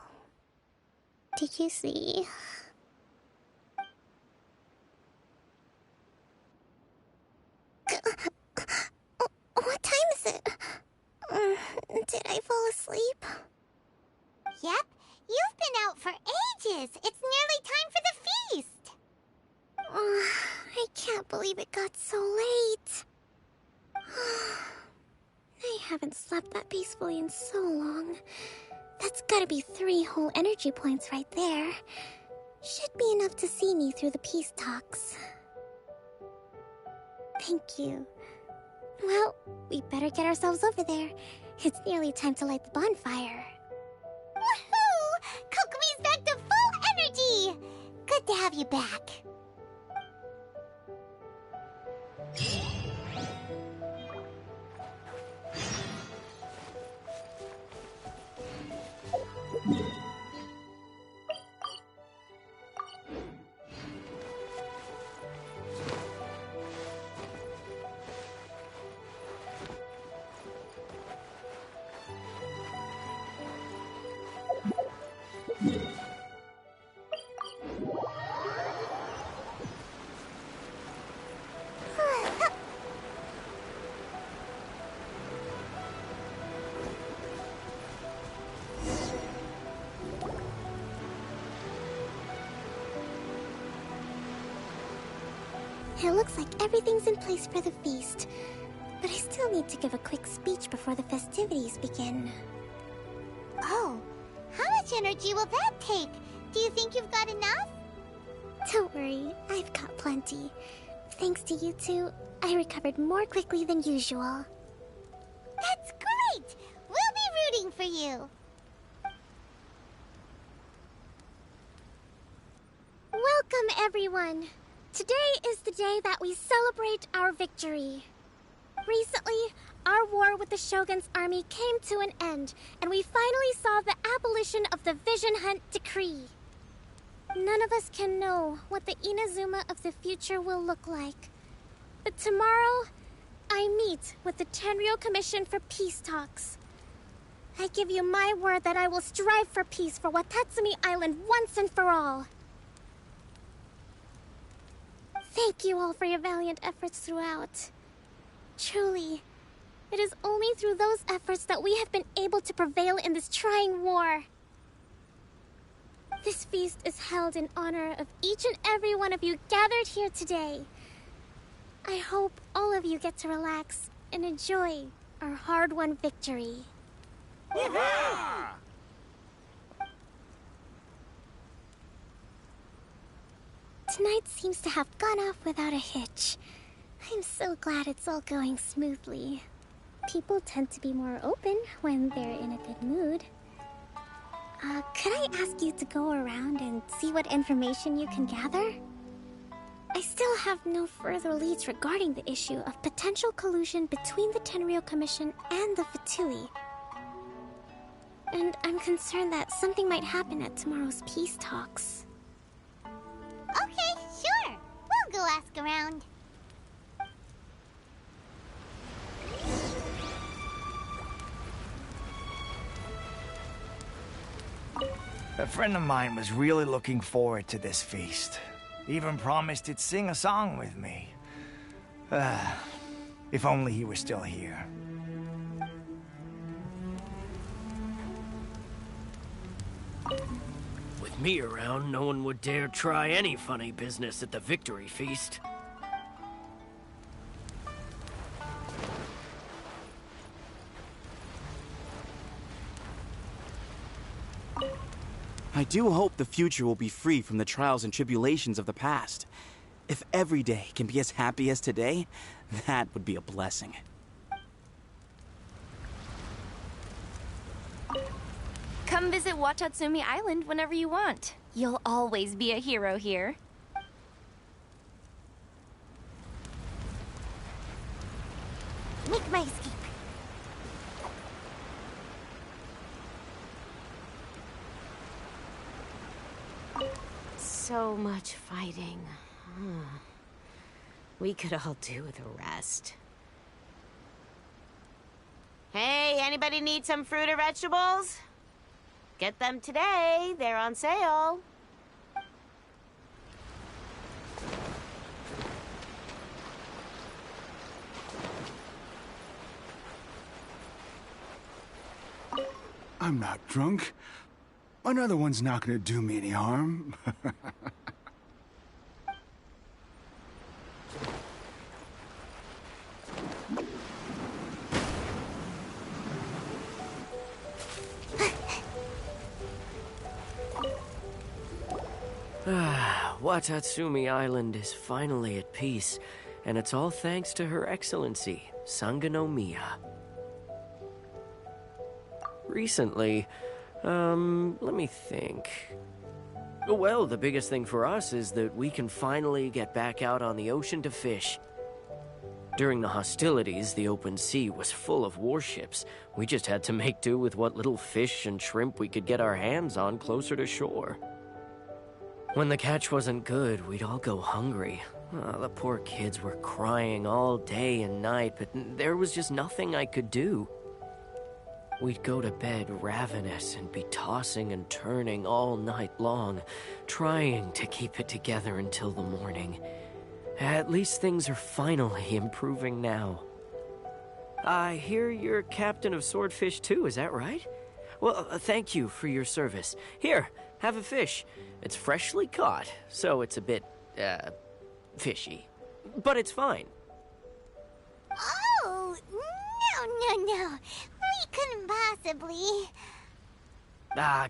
Did you see? What time is it? Did I fall asleep? Yep, you've been out for ages. It's nearly time for the feast. I can't believe it got so late. I haven't slept that peacefully in so long. That's gotta be 3 whole energy points right there. Should be enough to see me through the peace talks. Thank you. Well, we better get ourselves over there. It's nearly time to light the bonfire. Woohoo! Kokomi's back to full energy! Good to have you back. It looks like everything's in place for the feast, but I still need to give a quick speech before the festivities begin. Oh, how much energy will that take? Do you think you've got enough? Don't worry, I've got plenty. Thanks to you two, I recovered more quickly than usual. That's great! We'll be rooting for you. Welcome, everyone! Today is the day that we celebrate our victory. Recently, our war with the Shogun's army came to an end, and we finally saw the abolition of the Vision Hunt Decree. None of us can know what the Inazuma of the future will look like. But tomorrow, I meet with the Tenryou Commission for peace talks. I give you my word that I will strive for peace for Watatsumi Island once and for all. Thank you all for your valiant efforts throughout. Truly, it is only through those efforts that we have been able to prevail in this trying war. This feast is held in honor of each and every one of you gathered here today. I hope all of you get to relax and enjoy our hard-won victory. Tonight seems to have gone off without a hitch. I'm so glad it's all going smoothly. People tend to be more open when they're in a good mood. Could I ask you to go around and see what information you can gather? I still have no further leads regarding the issue of potential collusion between the Tenryou Commission and the Fatui. And I'm concerned that something might happen at tomorrow's peace talks. Okay, sure. We'll go ask around. A friend of mine was really looking forward to this feast. Even promised he'd sing a song with me. If only he were still here. With me around, no one would dare try any funny business at the victory feast. I do hope the future will be free from the trials and tribulations of the past. If every day can be as happy as today, that would be a blessing. Come visit Watatsumi Island whenever you want. You'll always be a hero here. Make my escape. So much fighting. We could all do with a rest. Hey, anybody need some fruit or vegetables? Get them today. They're on sale. I'm not drunk. Another one's not gonna do me any harm. Watatsumi Island is finally at peace, and it's all thanks to Her Excellency, Sangonomiya. Recently, let me think. Well, the biggest thing for us is that we can finally get back out on the ocean to fish. During the hostilities, the open sea was full of warships. We just had to make do with what little fish and shrimp we could get our hands on closer to shore. When the catch wasn't good, we'd all go hungry. The poor kids were crying all day and night, but there was just nothing I could do. We'd go to bed ravenous and be tossing and turning all night long, trying to keep it together until the morning. At least things are finally improving now. I hear you're captain of Swordfish too, is that right? Well, thank you for your service. Here, have a fish. It's freshly caught, so it's a bit, fishy. But it's fine. Oh, no. We couldn't possibly.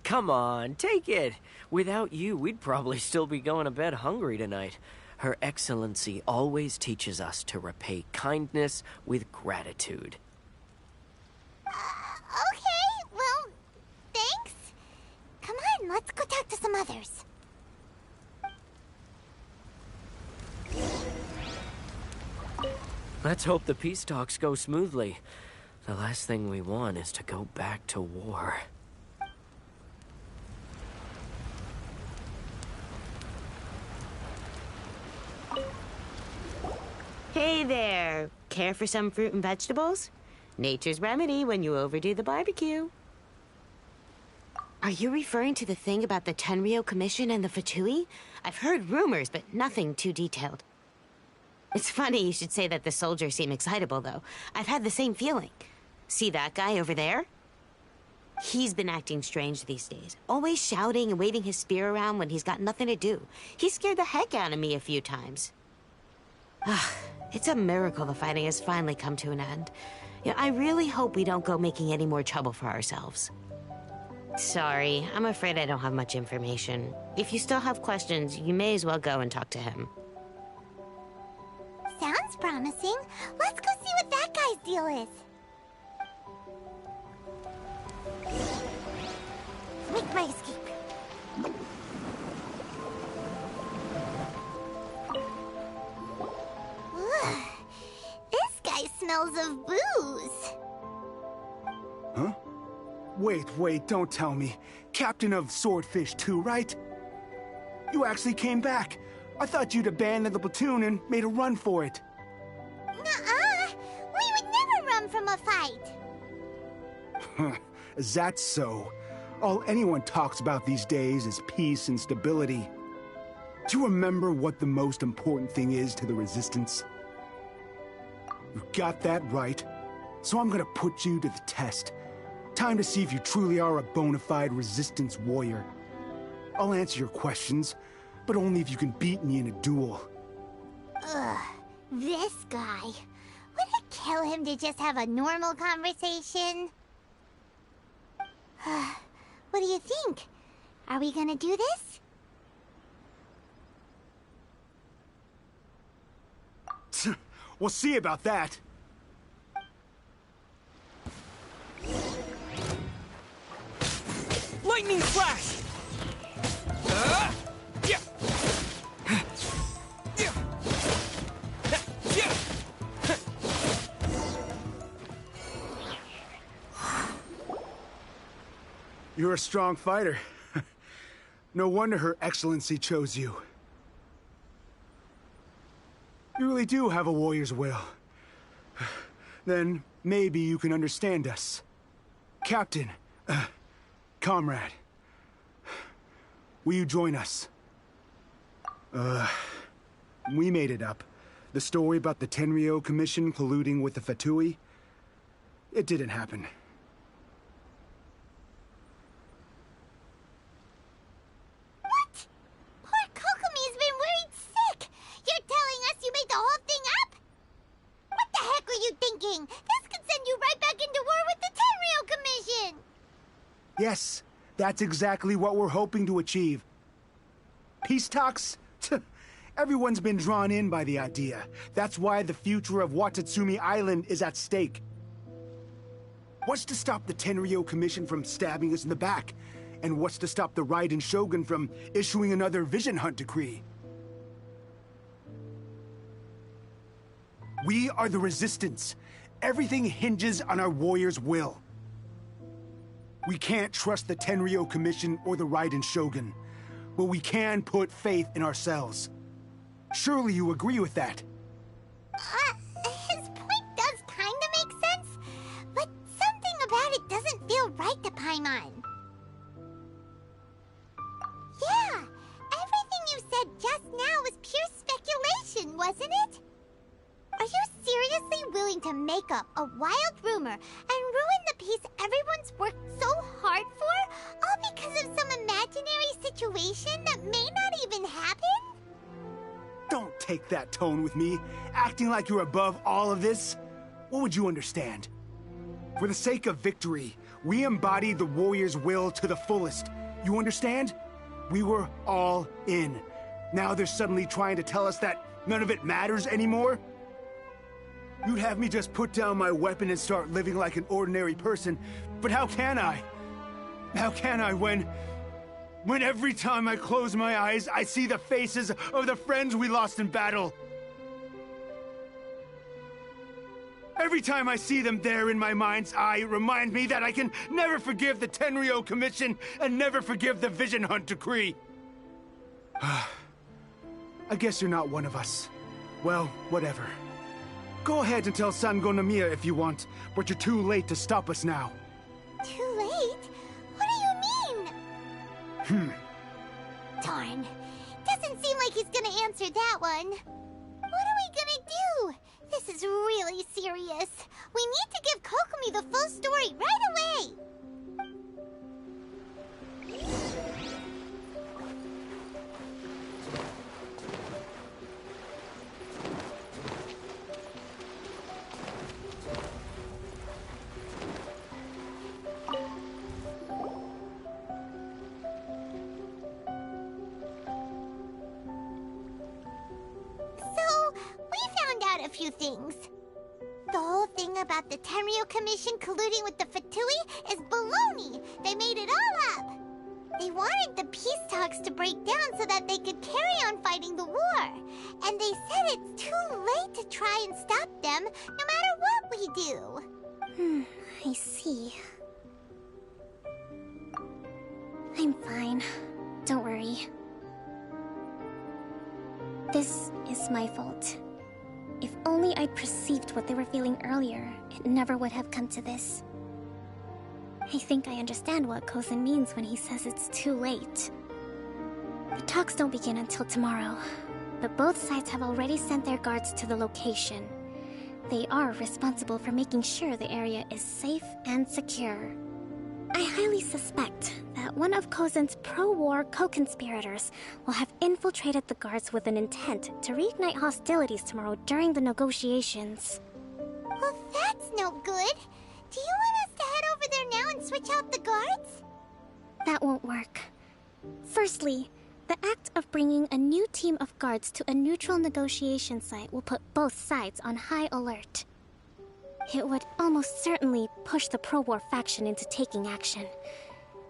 Come on, take it. Without you, we'd probably still be going to bed hungry tonight. Her Excellency always teaches us to repay kindness with gratitude. Okay, well, thanks. Come on, let's go talk to some others. Let's hope the peace talks go smoothly. The last thing we want is to go back to war. Hey there. Care for some fruit and vegetables? Nature's remedy when you overdo the barbecue. Are you referring to the thing about the Tenryou Commission and the Fatui? I've heard rumors, but nothing too detailed. It's funny you should say that the soldiers seem excitable, though. I've had the same feeling. See that guy over there? He's been acting strange these days. Always shouting and waving his spear around when he's got nothing to do. He scared the heck out of me a few times. It's a miracle the fighting has finally come to an end. Yeah, I really hope we don't go making any more trouble for ourselves. Sorry, I'm afraid I don't have much information. If you still have questions, you may as well go and talk to him. Sounds promising. Let's go see what that guy's deal is. Make my escape. Ugh. This guy smells of booze. Huh? Wait, don't tell me. Captain of Swordfish 2, right? You actually came back. I thought you'd abandoned the platoon and made a run for it. Nuh-uh. We would never run from a fight. Is that so? All anyone talks about these days is peace and stability. Do you remember what the most important thing is to the Resistance? You got that right. So I'm gonna put you to the test. Time to see if you truly are a bona fide Resistance warrior. I'll answer your questions, but only if you can beat me in a duel. Ugh, this guy. Would it kill him to just have a normal conversation? What do you think? Are we gonna do this? We'll see about that. Lightning flash! Yeah. You're a strong fighter. No wonder Her Excellency chose you. You really do have a warrior's will. Then maybe you can understand us. Captain, comrade, will you join us? We made it up. The story about the Tenryo Commission colluding with the Fatui, it didn't happen. What? Poor Kokomi's been worried sick. You're telling us you made the whole thing up? What the heck were you thinking? This could send you right back into war with the Tenryo Commission! Yes, that's exactly what we're hoping to achieve. Peace talks? Everyone's been drawn in by the idea. That's why the future of Watatsumi Island is at stake. What's to stop the Tenryo Commission from stabbing us in the back? And what's to stop the Raiden Shogun from issuing another Vision Hunt decree? We are the Resistance. Everything hinges on our warrior's will. We can't trust the Tenryo Commission or the Raiden Shogun, but we can put faith in ourselves. Surely you agree with that? His point does kinda make sense, but something about it doesn't feel right to Paimon. Yeah, everything you said just now was pure speculation, wasn't it? Are you seriously willing to make up a wild rumor and ruin the peace everyone's worked so hard for, all because of some imaginary situation that may not even happen? Don't take that tone with me, acting like you're above all of this. What would you understand? For the sake of victory, we embodied the warrior's will to the fullest. You understand? We were all in. Now they're suddenly trying to tell us that none of it matters anymore? You'd have me just put down my weapon and start living like an ordinary person, but how can I? How can I when every time I close my eyes, I see the faces of the friends we lost in battle? Every time I see them there in my mind's eye, it reminds me that I can never forgive the Tenryo Commission and never forgive the Vision Hunt decree. I guess you're not one of us. Well, whatever. Go ahead and tell Sango Nomiya if you want, but you're too late to stop us now. Too late? What do you mean? Darn. Doesn't seem like he's gonna answer that one. What are we gonna do? This is really serious. We need to give Kokomi the full story right away. A few things. The whole thing about the Tenryo Commission colluding with the Fatui is baloney. They made it all up. They wanted the peace talks to break down so that they could carry on fighting the war. And they said it's too late to try and stop them, no matter what we do. I see. I'm fine. Don't worry. This is my fault. If only I'd perceived what they were feeling earlier, it never would have come to this. I think I understand what Kozan means when he says it's too late. The talks don't begin until tomorrow, but both sides have already sent their guards to the location. They are responsible for making sure the area is safe and secure. I highly suspect that one of Kozan's pro-war co-conspirators will have infiltrated the guards with an intent to reignite hostilities tomorrow during the negotiations. Well, that's no good. Do you want us to head over there now and switch out the guards? That won't work. Firstly, the act of bringing a new team of guards to a neutral negotiation site will put both sides on high alert. It would almost certainly push the pro-war faction into taking action.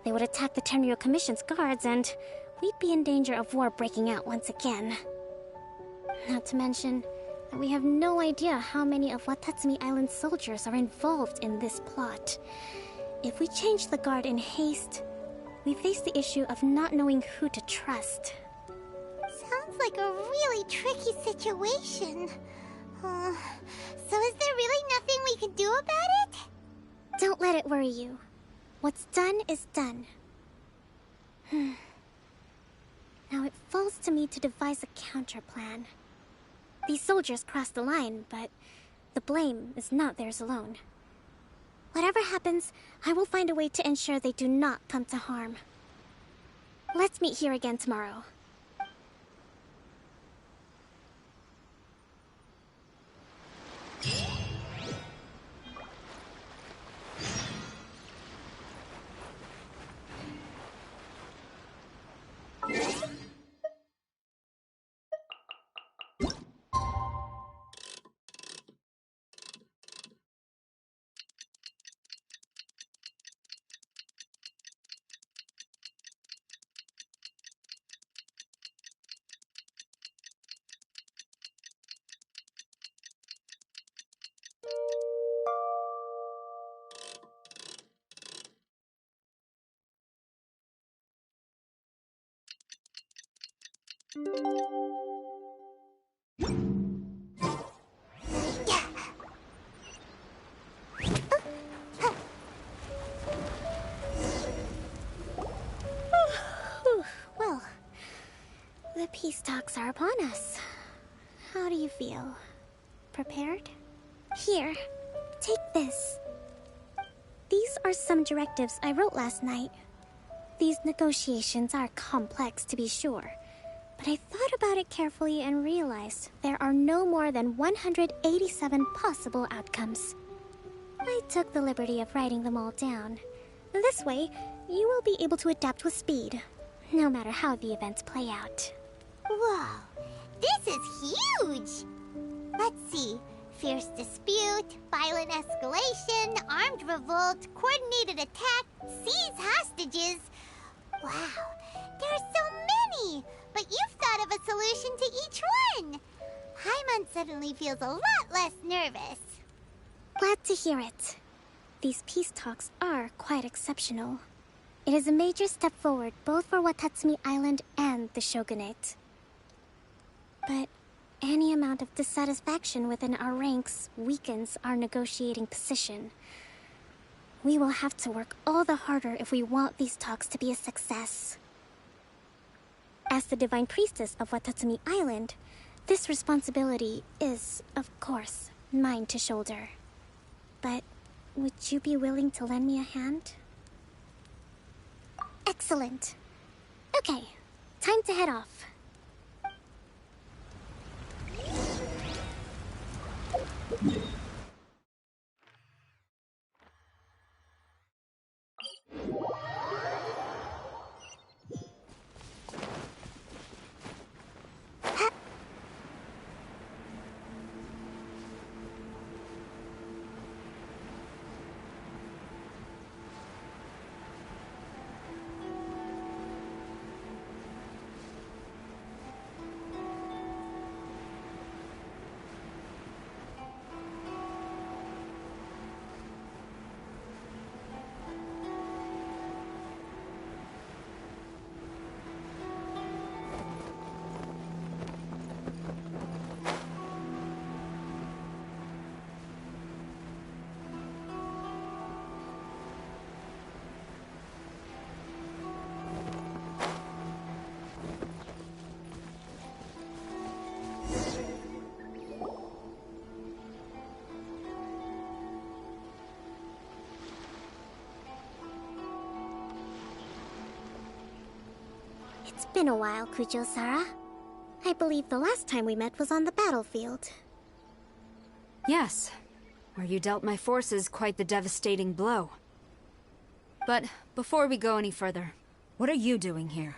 They would attack the Tenryou Commission's guards, and we'd be in danger of war breaking out once again. Not to mention that we have no idea how many of Watatsumi Island's soldiers are involved in this plot. If we change the guard in haste, we face the issue of not knowing who to trust. Sounds like a really tricky situation. So is there really nothing we can do about it? Don't let it worry you. What's done is done. Now it falls to me to devise a counter plan. These soldiers crossed the line, but the blame is not theirs alone. Whatever happens, I will find a way to ensure they do not come to harm. Let's meet here again tomorrow. Well, the peace talks are upon us. How do you feel? Prepared? Here, take this. These are some directives I wrote last night. These negotiations are complex, to be sure, but I thought about it carefully and realized there are no more than 187 possible outcomes. I took the liberty of writing them all down. This way, you will be able to adapt with speed, no matter how the events play out. Whoa, this is huge! Let's see. Fierce dispute, violent escalation, armed revolt, coordinated attack, seize hostages. Wow, there are so many! But you've thought of a solution to each one! Paimon suddenly feels a lot less nervous. Glad to hear it. These peace talks are quite exceptional. It is a major step forward both for Watatsumi Island and the Shogunate. But any amount of dissatisfaction within our ranks weakens our negotiating position. We will have to work all the harder if we want these talks to be a success. As the Divine Priestess of Watatsumi Island, this responsibility is, of course, mine to shoulder. But would you be willing to lend me a hand? Excellent. Okay, time to head off. been a while, Kujo-Sara. I believe the last time we met was on the battlefield. Yes, where you dealt my forces quite the devastating blow. But before we go any further, what are you doing here?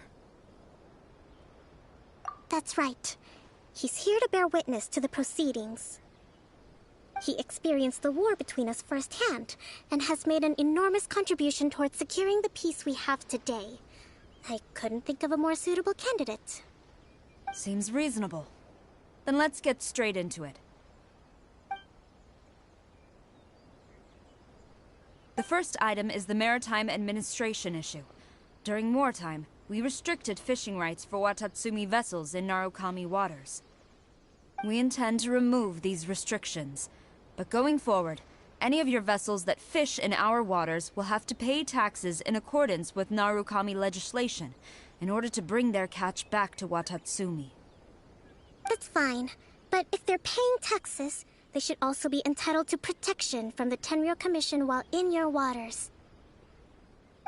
That's right. He's here to bear witness to the proceedings. He experienced the war between us firsthand, and has made an enormous contribution towards securing the peace we have today. I couldn't think of a more suitable candidate. Seems reasonable. Then let's get straight into it. The first item is the Maritime Administration issue. During wartime, we restricted fishing rights for Watatsumi vessels in Narukami waters. We intend to remove these restrictions, but going forward, any of your vessels that fish in our waters will have to pay taxes in accordance with Narukami legislation in order to bring their catch back to Watatsumi. That's fine, but if they're paying taxes, they should also be entitled to protection from the Tenryou Commission while in your waters.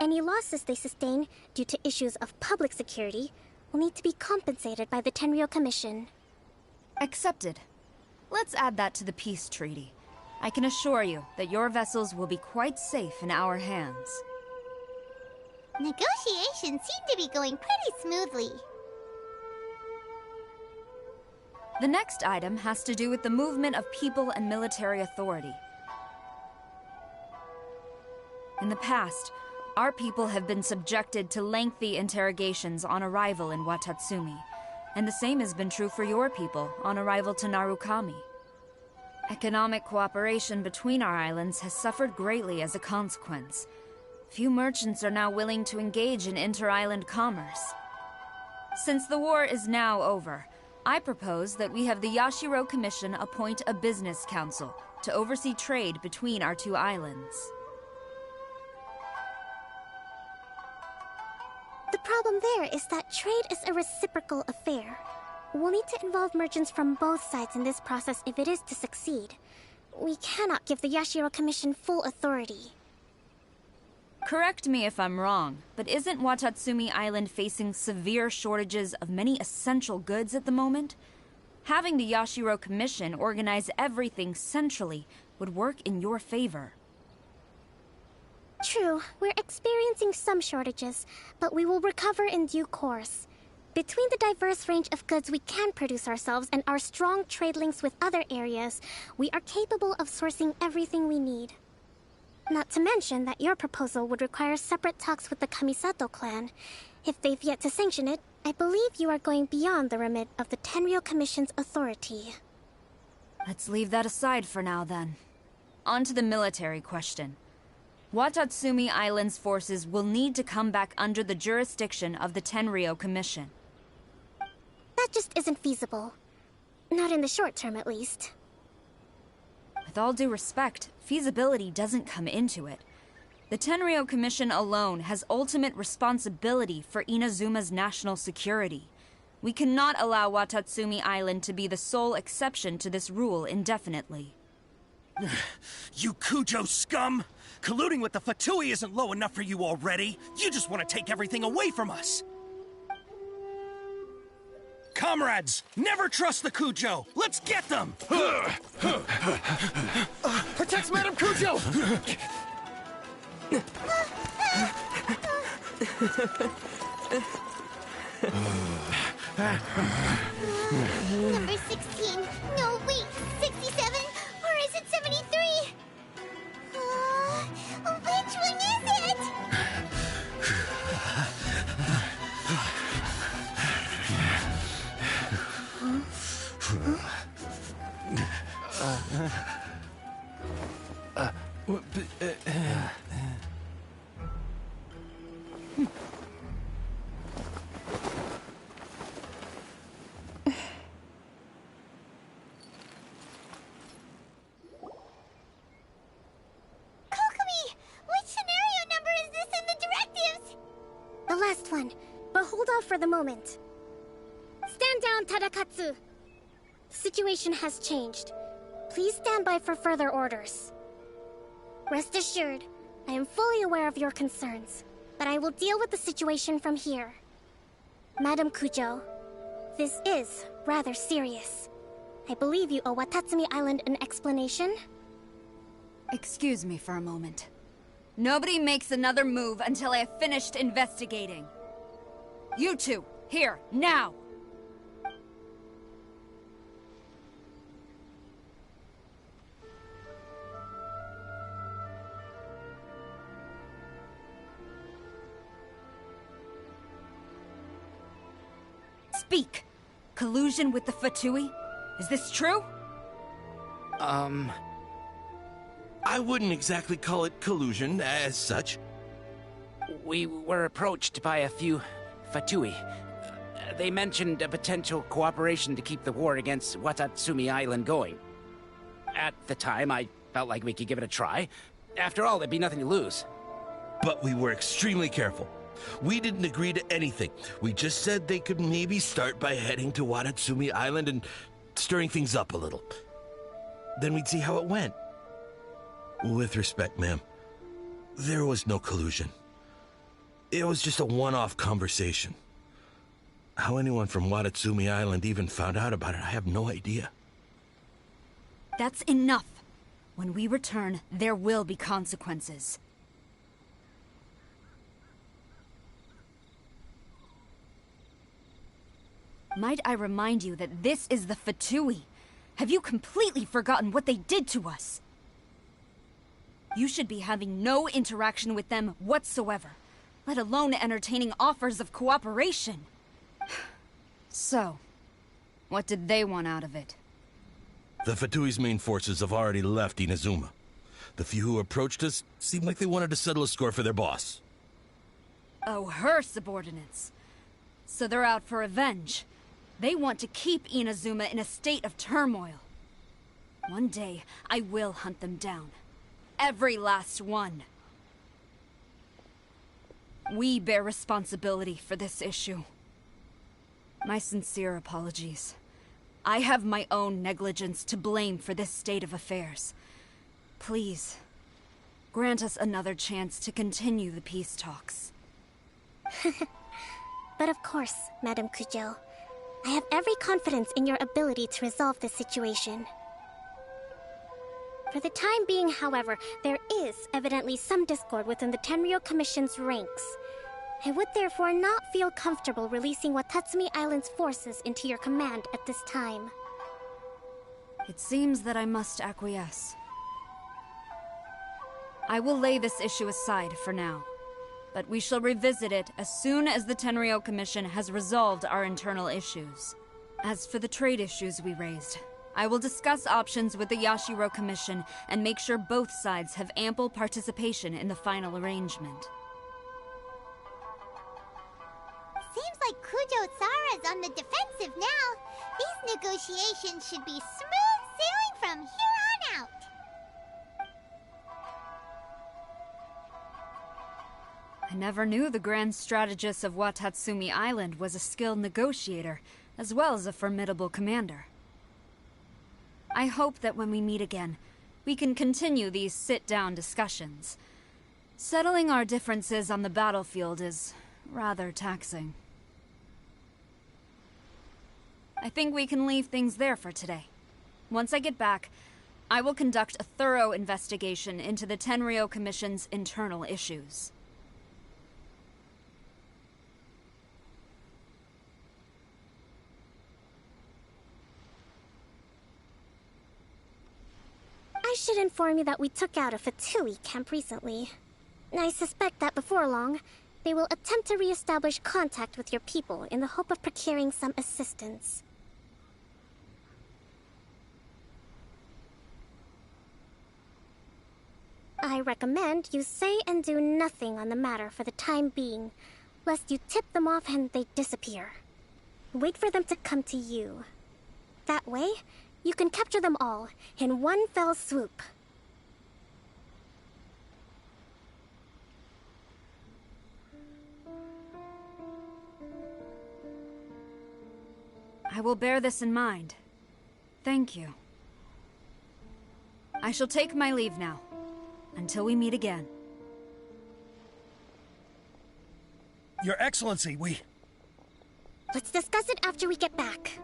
Any losses they sustain due to issues of public security will need to be compensated by the Tenryou Commission. Accepted. Let's add that to the peace treaty. I can assure you that your vessels will be quite safe in our hands. Negotiations seem to be going pretty smoothly. The next item has to do with the movement of people and military authority. In the past, our people have been subjected to lengthy interrogations on arrival in Watatsumi, and the same has been true for your people on arrival to Narukami. Economic cooperation between our islands has suffered greatly as a consequence. Few merchants are now willing to engage in inter-island commerce. Since the war is now over, I propose that we have the Yashiro Commission appoint a business council to oversee trade between our two islands. The problem there is that trade is a reciprocal affair. We'll need to involve merchants from both sides in this process if it is to succeed. We cannot give the Yashiro Commission full authority. Correct me if I'm wrong, but isn't Watatsumi Island facing severe shortages of many essential goods at the moment? Having the Yashiro Commission organize everything centrally would work in your favor. True, we're experiencing some shortages, but we will recover in due course. Between the diverse range of goods we can produce ourselves and our strong trade links with other areas, we are capable of sourcing everything we need. Not to mention that your proposal would require separate talks with the Kamisato clan. If they've yet to sanction it, I believe you are going beyond the remit of the Tenryou Commission's authority. Let's leave that aside for now, then. On to the military question. Watatsumi Island's forces will need to come back under the jurisdiction of the Tenryou Commission. That just isn't feasible. Not in the short term, at least. With all due respect, feasibility doesn't come into it. The Tenryou Commission alone has ultimate responsibility for Inazuma's national security. We cannot allow Watatsumi Island to be the sole exception to this rule indefinitely. You Kujo scum! Colluding with the Fatui isn't low enough for you already. You just want to take everything away from us. Comrades, never trust the Kujo. Let's get them! Protect Madame Kujo! Number 16. No, wait. 67? Or is it 73? Which one is it? The last one, but hold off for the moment. Stand down, Tadakatsu! The situation has changed. Please stand by for further orders. Rest assured, I am fully aware of your concerns, but I will deal with the situation from here. Madam Kujo, this is rather serious. I believe you owe Watatsumi Island an explanation. Excuse me for a moment. Nobody makes another move until I have finished investigating. You two, here, now! Speak! Collusion with the Fatui? Is this true? I wouldn't exactly call it collusion as such. We were approached by a few Fatui. They mentioned a potential cooperation to keep the war against Watatsumi Island going. At the time, I felt like we could give it a try. After all, there'd be nothing to lose. But we were extremely careful. We didn't agree to anything. We just said they could maybe start by heading to Watatsumi Island and stirring things up a little. Then we'd see how it went. With respect, ma'am, there was no collusion. It was just a one-off conversation. How anyone from Watatsumi Island even found out about it, I have no idea. That's enough. When we return, there will be consequences. Might I remind you that this is the Fatui? Have you completely forgotten what they did to us? You should be having no interaction with them whatsoever, let alone entertaining offers of cooperation. So, what did they want out of it? The Fatui's main forces have already left Inazuma. The few who approached us seemed like they wanted to settle a score for their boss. Oh, her subordinates. So they're out for revenge. They want to keep Inazuma in a state of turmoil. One day, I will hunt them down. Every last one. We bear responsibility for this issue. My sincere apologies. I have my own negligence to blame for this state of affairs. Please, grant us another chance to continue the peace talks. But of course, Madam Kujo. I have every confidence in your ability to resolve this situation. For the time being, however, there is evidently some discord within the Tenryou Commission's ranks. I would therefore not feel comfortable releasing Watatsumi Island's forces into your command at this time. It seems that I must acquiesce. I will lay this issue aside for now, but we shall revisit it as soon as the Tenryou Commission has resolved our internal issues. As for the trade issues we raised, I will discuss options with the Yashiro Commission and make sure both sides have ample participation in the final arrangement. Seems like Kujo Sara's on the defensive now. These negotiations should be smooth sailing from here on out. I never knew the grand strategist of Watatsumi Island was a skilled negotiator, as well as a formidable commander. I hope that when we meet again, we can continue these sit-down discussions. Settling our differences on the battlefield is rather taxing. I think we can leave things there for today. Once I get back, I will conduct a thorough investigation into the Tenryou Commission's internal issues. I should inform you that we took out a Fatui camp recently. I suspect that before long, they will attempt to re-establish contact with your people in the hope of procuring some assistance. I recommend you say and do nothing on the matter for the time being, lest you tip them off and they disappear. Wait for them to come to you. That way, you can capture them all in one fell swoop. I will bear this in mind. Thank you. I shall take my leave now, until we meet again. Your Excellency, Let's discuss it after we get back.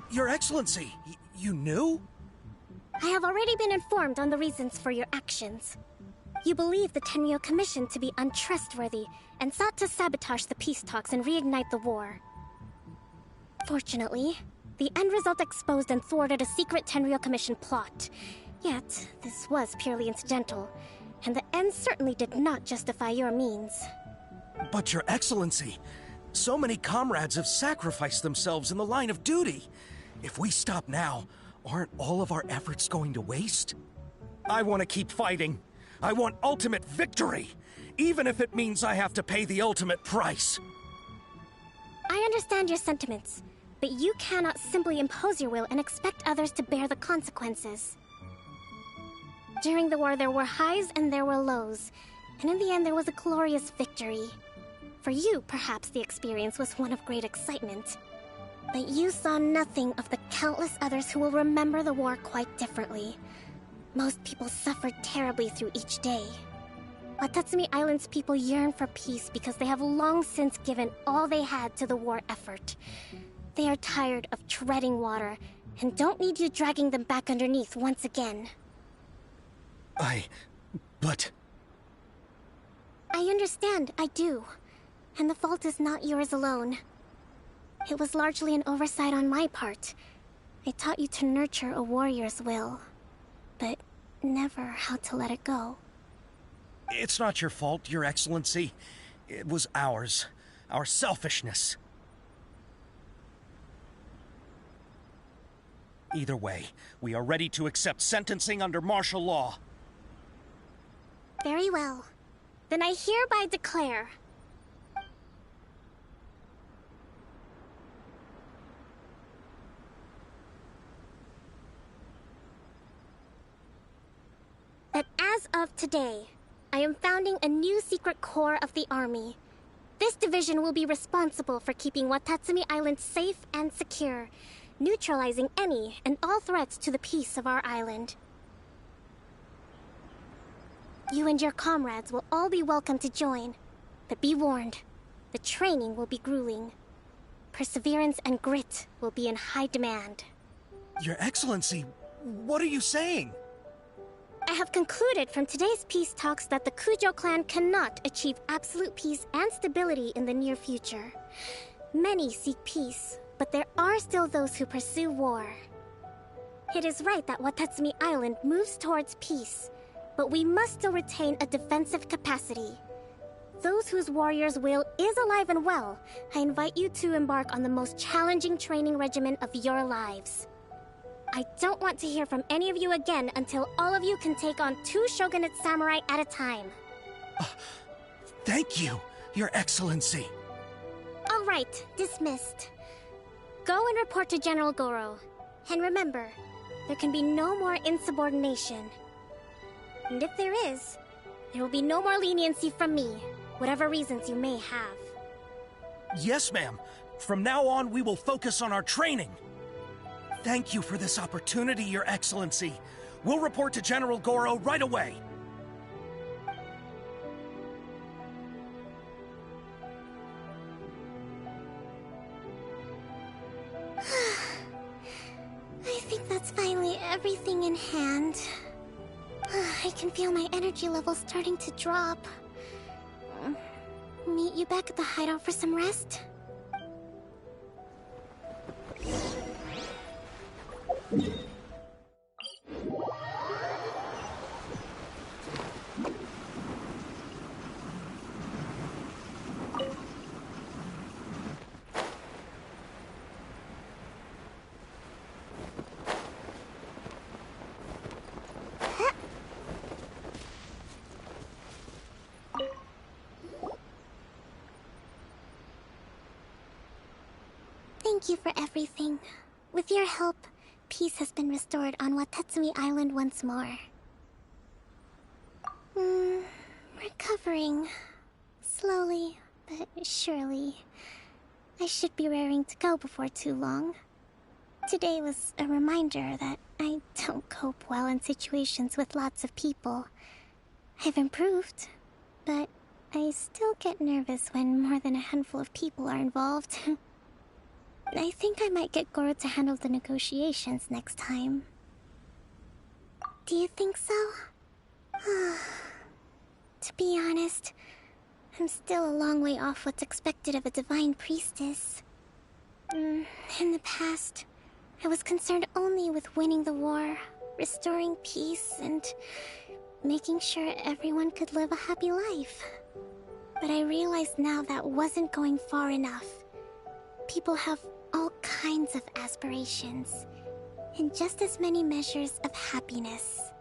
Your Excellency, you knew? I have already been informed on the reasons for your actions. You believe the Tenryo Commission to be untrustworthy and sought to sabotage the peace talks and reignite the war. Fortunately, the end result exposed and thwarted a secret Tenryo Commission plot. Yet, this was purely incidental, and the end certainly did not justify your means. But Your Excellency, so many comrades have sacrificed themselves in the line of duty. If we stop now, aren't all of our efforts going to waste? I want to keep fighting. I want ultimate victory, even if it means I have to pay the ultimate price. I understand your sentiments, but you cannot simply impose your will and expect others to bear the consequences. During the war, there were highs and there were lows, and in the end, there was a glorious victory. For you, perhaps the experience was one of great excitement. But you saw nothing of the countless others who will remember the war quite differently. Most people suffered terribly through each day. Watatsumi Island's people yearn for peace because they have long since given all they had to the war effort. They are tired of treading water and don't need you dragging them back underneath once again. But... I understand, I do. And the fault is not yours alone. It was largely an oversight on my part. I taught you to nurture a warrior's will, but never how to let it go. It's not your fault, Your Excellency. It was ours. Our selfishness. Either way, we are ready to accept sentencing under martial law. Very well. Then I hereby declare... that as of today, I am founding a new secret corps of the army. This division will be responsible for keeping Watatsumi Island safe and secure, neutralizing any and all threats to the peace of our island. You and your comrades will all be welcome to join, but be warned, the training will be grueling. Perseverance and grit will be in high demand. Your Excellency, what are you saying? I have concluded from today's peace talks that the Kujo clan cannot achieve absolute peace and stability in the near future. Many seek peace, but there are still those who pursue war. It is right that Watatsumi Island moves towards peace, but we must still retain a defensive capacity. Those whose warrior's will is alive and well, I invite you to embark on the most challenging training regimen of your lives. I don't want to hear from any of you again until all of you can take on 2 shogunate samurai at a time. Thank you, Your Excellency. All right, dismissed. Go and report to General Goro. And remember, there can be no more insubordination. And if there is, there will be no more leniency from me, whatever reasons you may have. Yes, ma'am. From now on, we will focus on our training. Thank you for this opportunity, Your Excellency. We'll report to General Goro right away. I think that's finally everything in hand. I can feel my energy levels starting to drop. Meet you back at the hideout for some rest? Thank you for everything. With your help, peace has been restored on Watatsumi Island once more. Recovering. Slowly, but surely. I should be raring to go before too long. Today was a reminder that I don't cope well in situations with lots of people. I've improved, but I still get nervous when more than a handful of people are involved. I think I might get Goro to handle the negotiations next time. Do you think so? To be honest, I'm still a long way off what's expected of a divine priestess. In the past, I was concerned only with winning the war, restoring peace, and making sure everyone could live a happy life. But I realize now that wasn't going far enough. People have all kinds of aspirations, and just as many measures of happiness.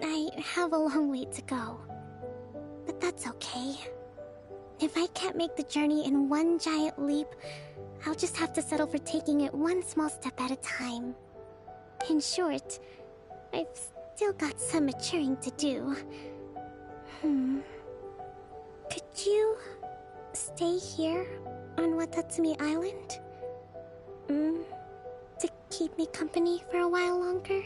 I have a long way to go, but that's okay. If I can't make the journey in one giant leap, I'll just have to settle for taking it one small step at a time. In short, I've still got some maturing to do. Could you stay here on Watatsumi Island? To keep me company for a while longer?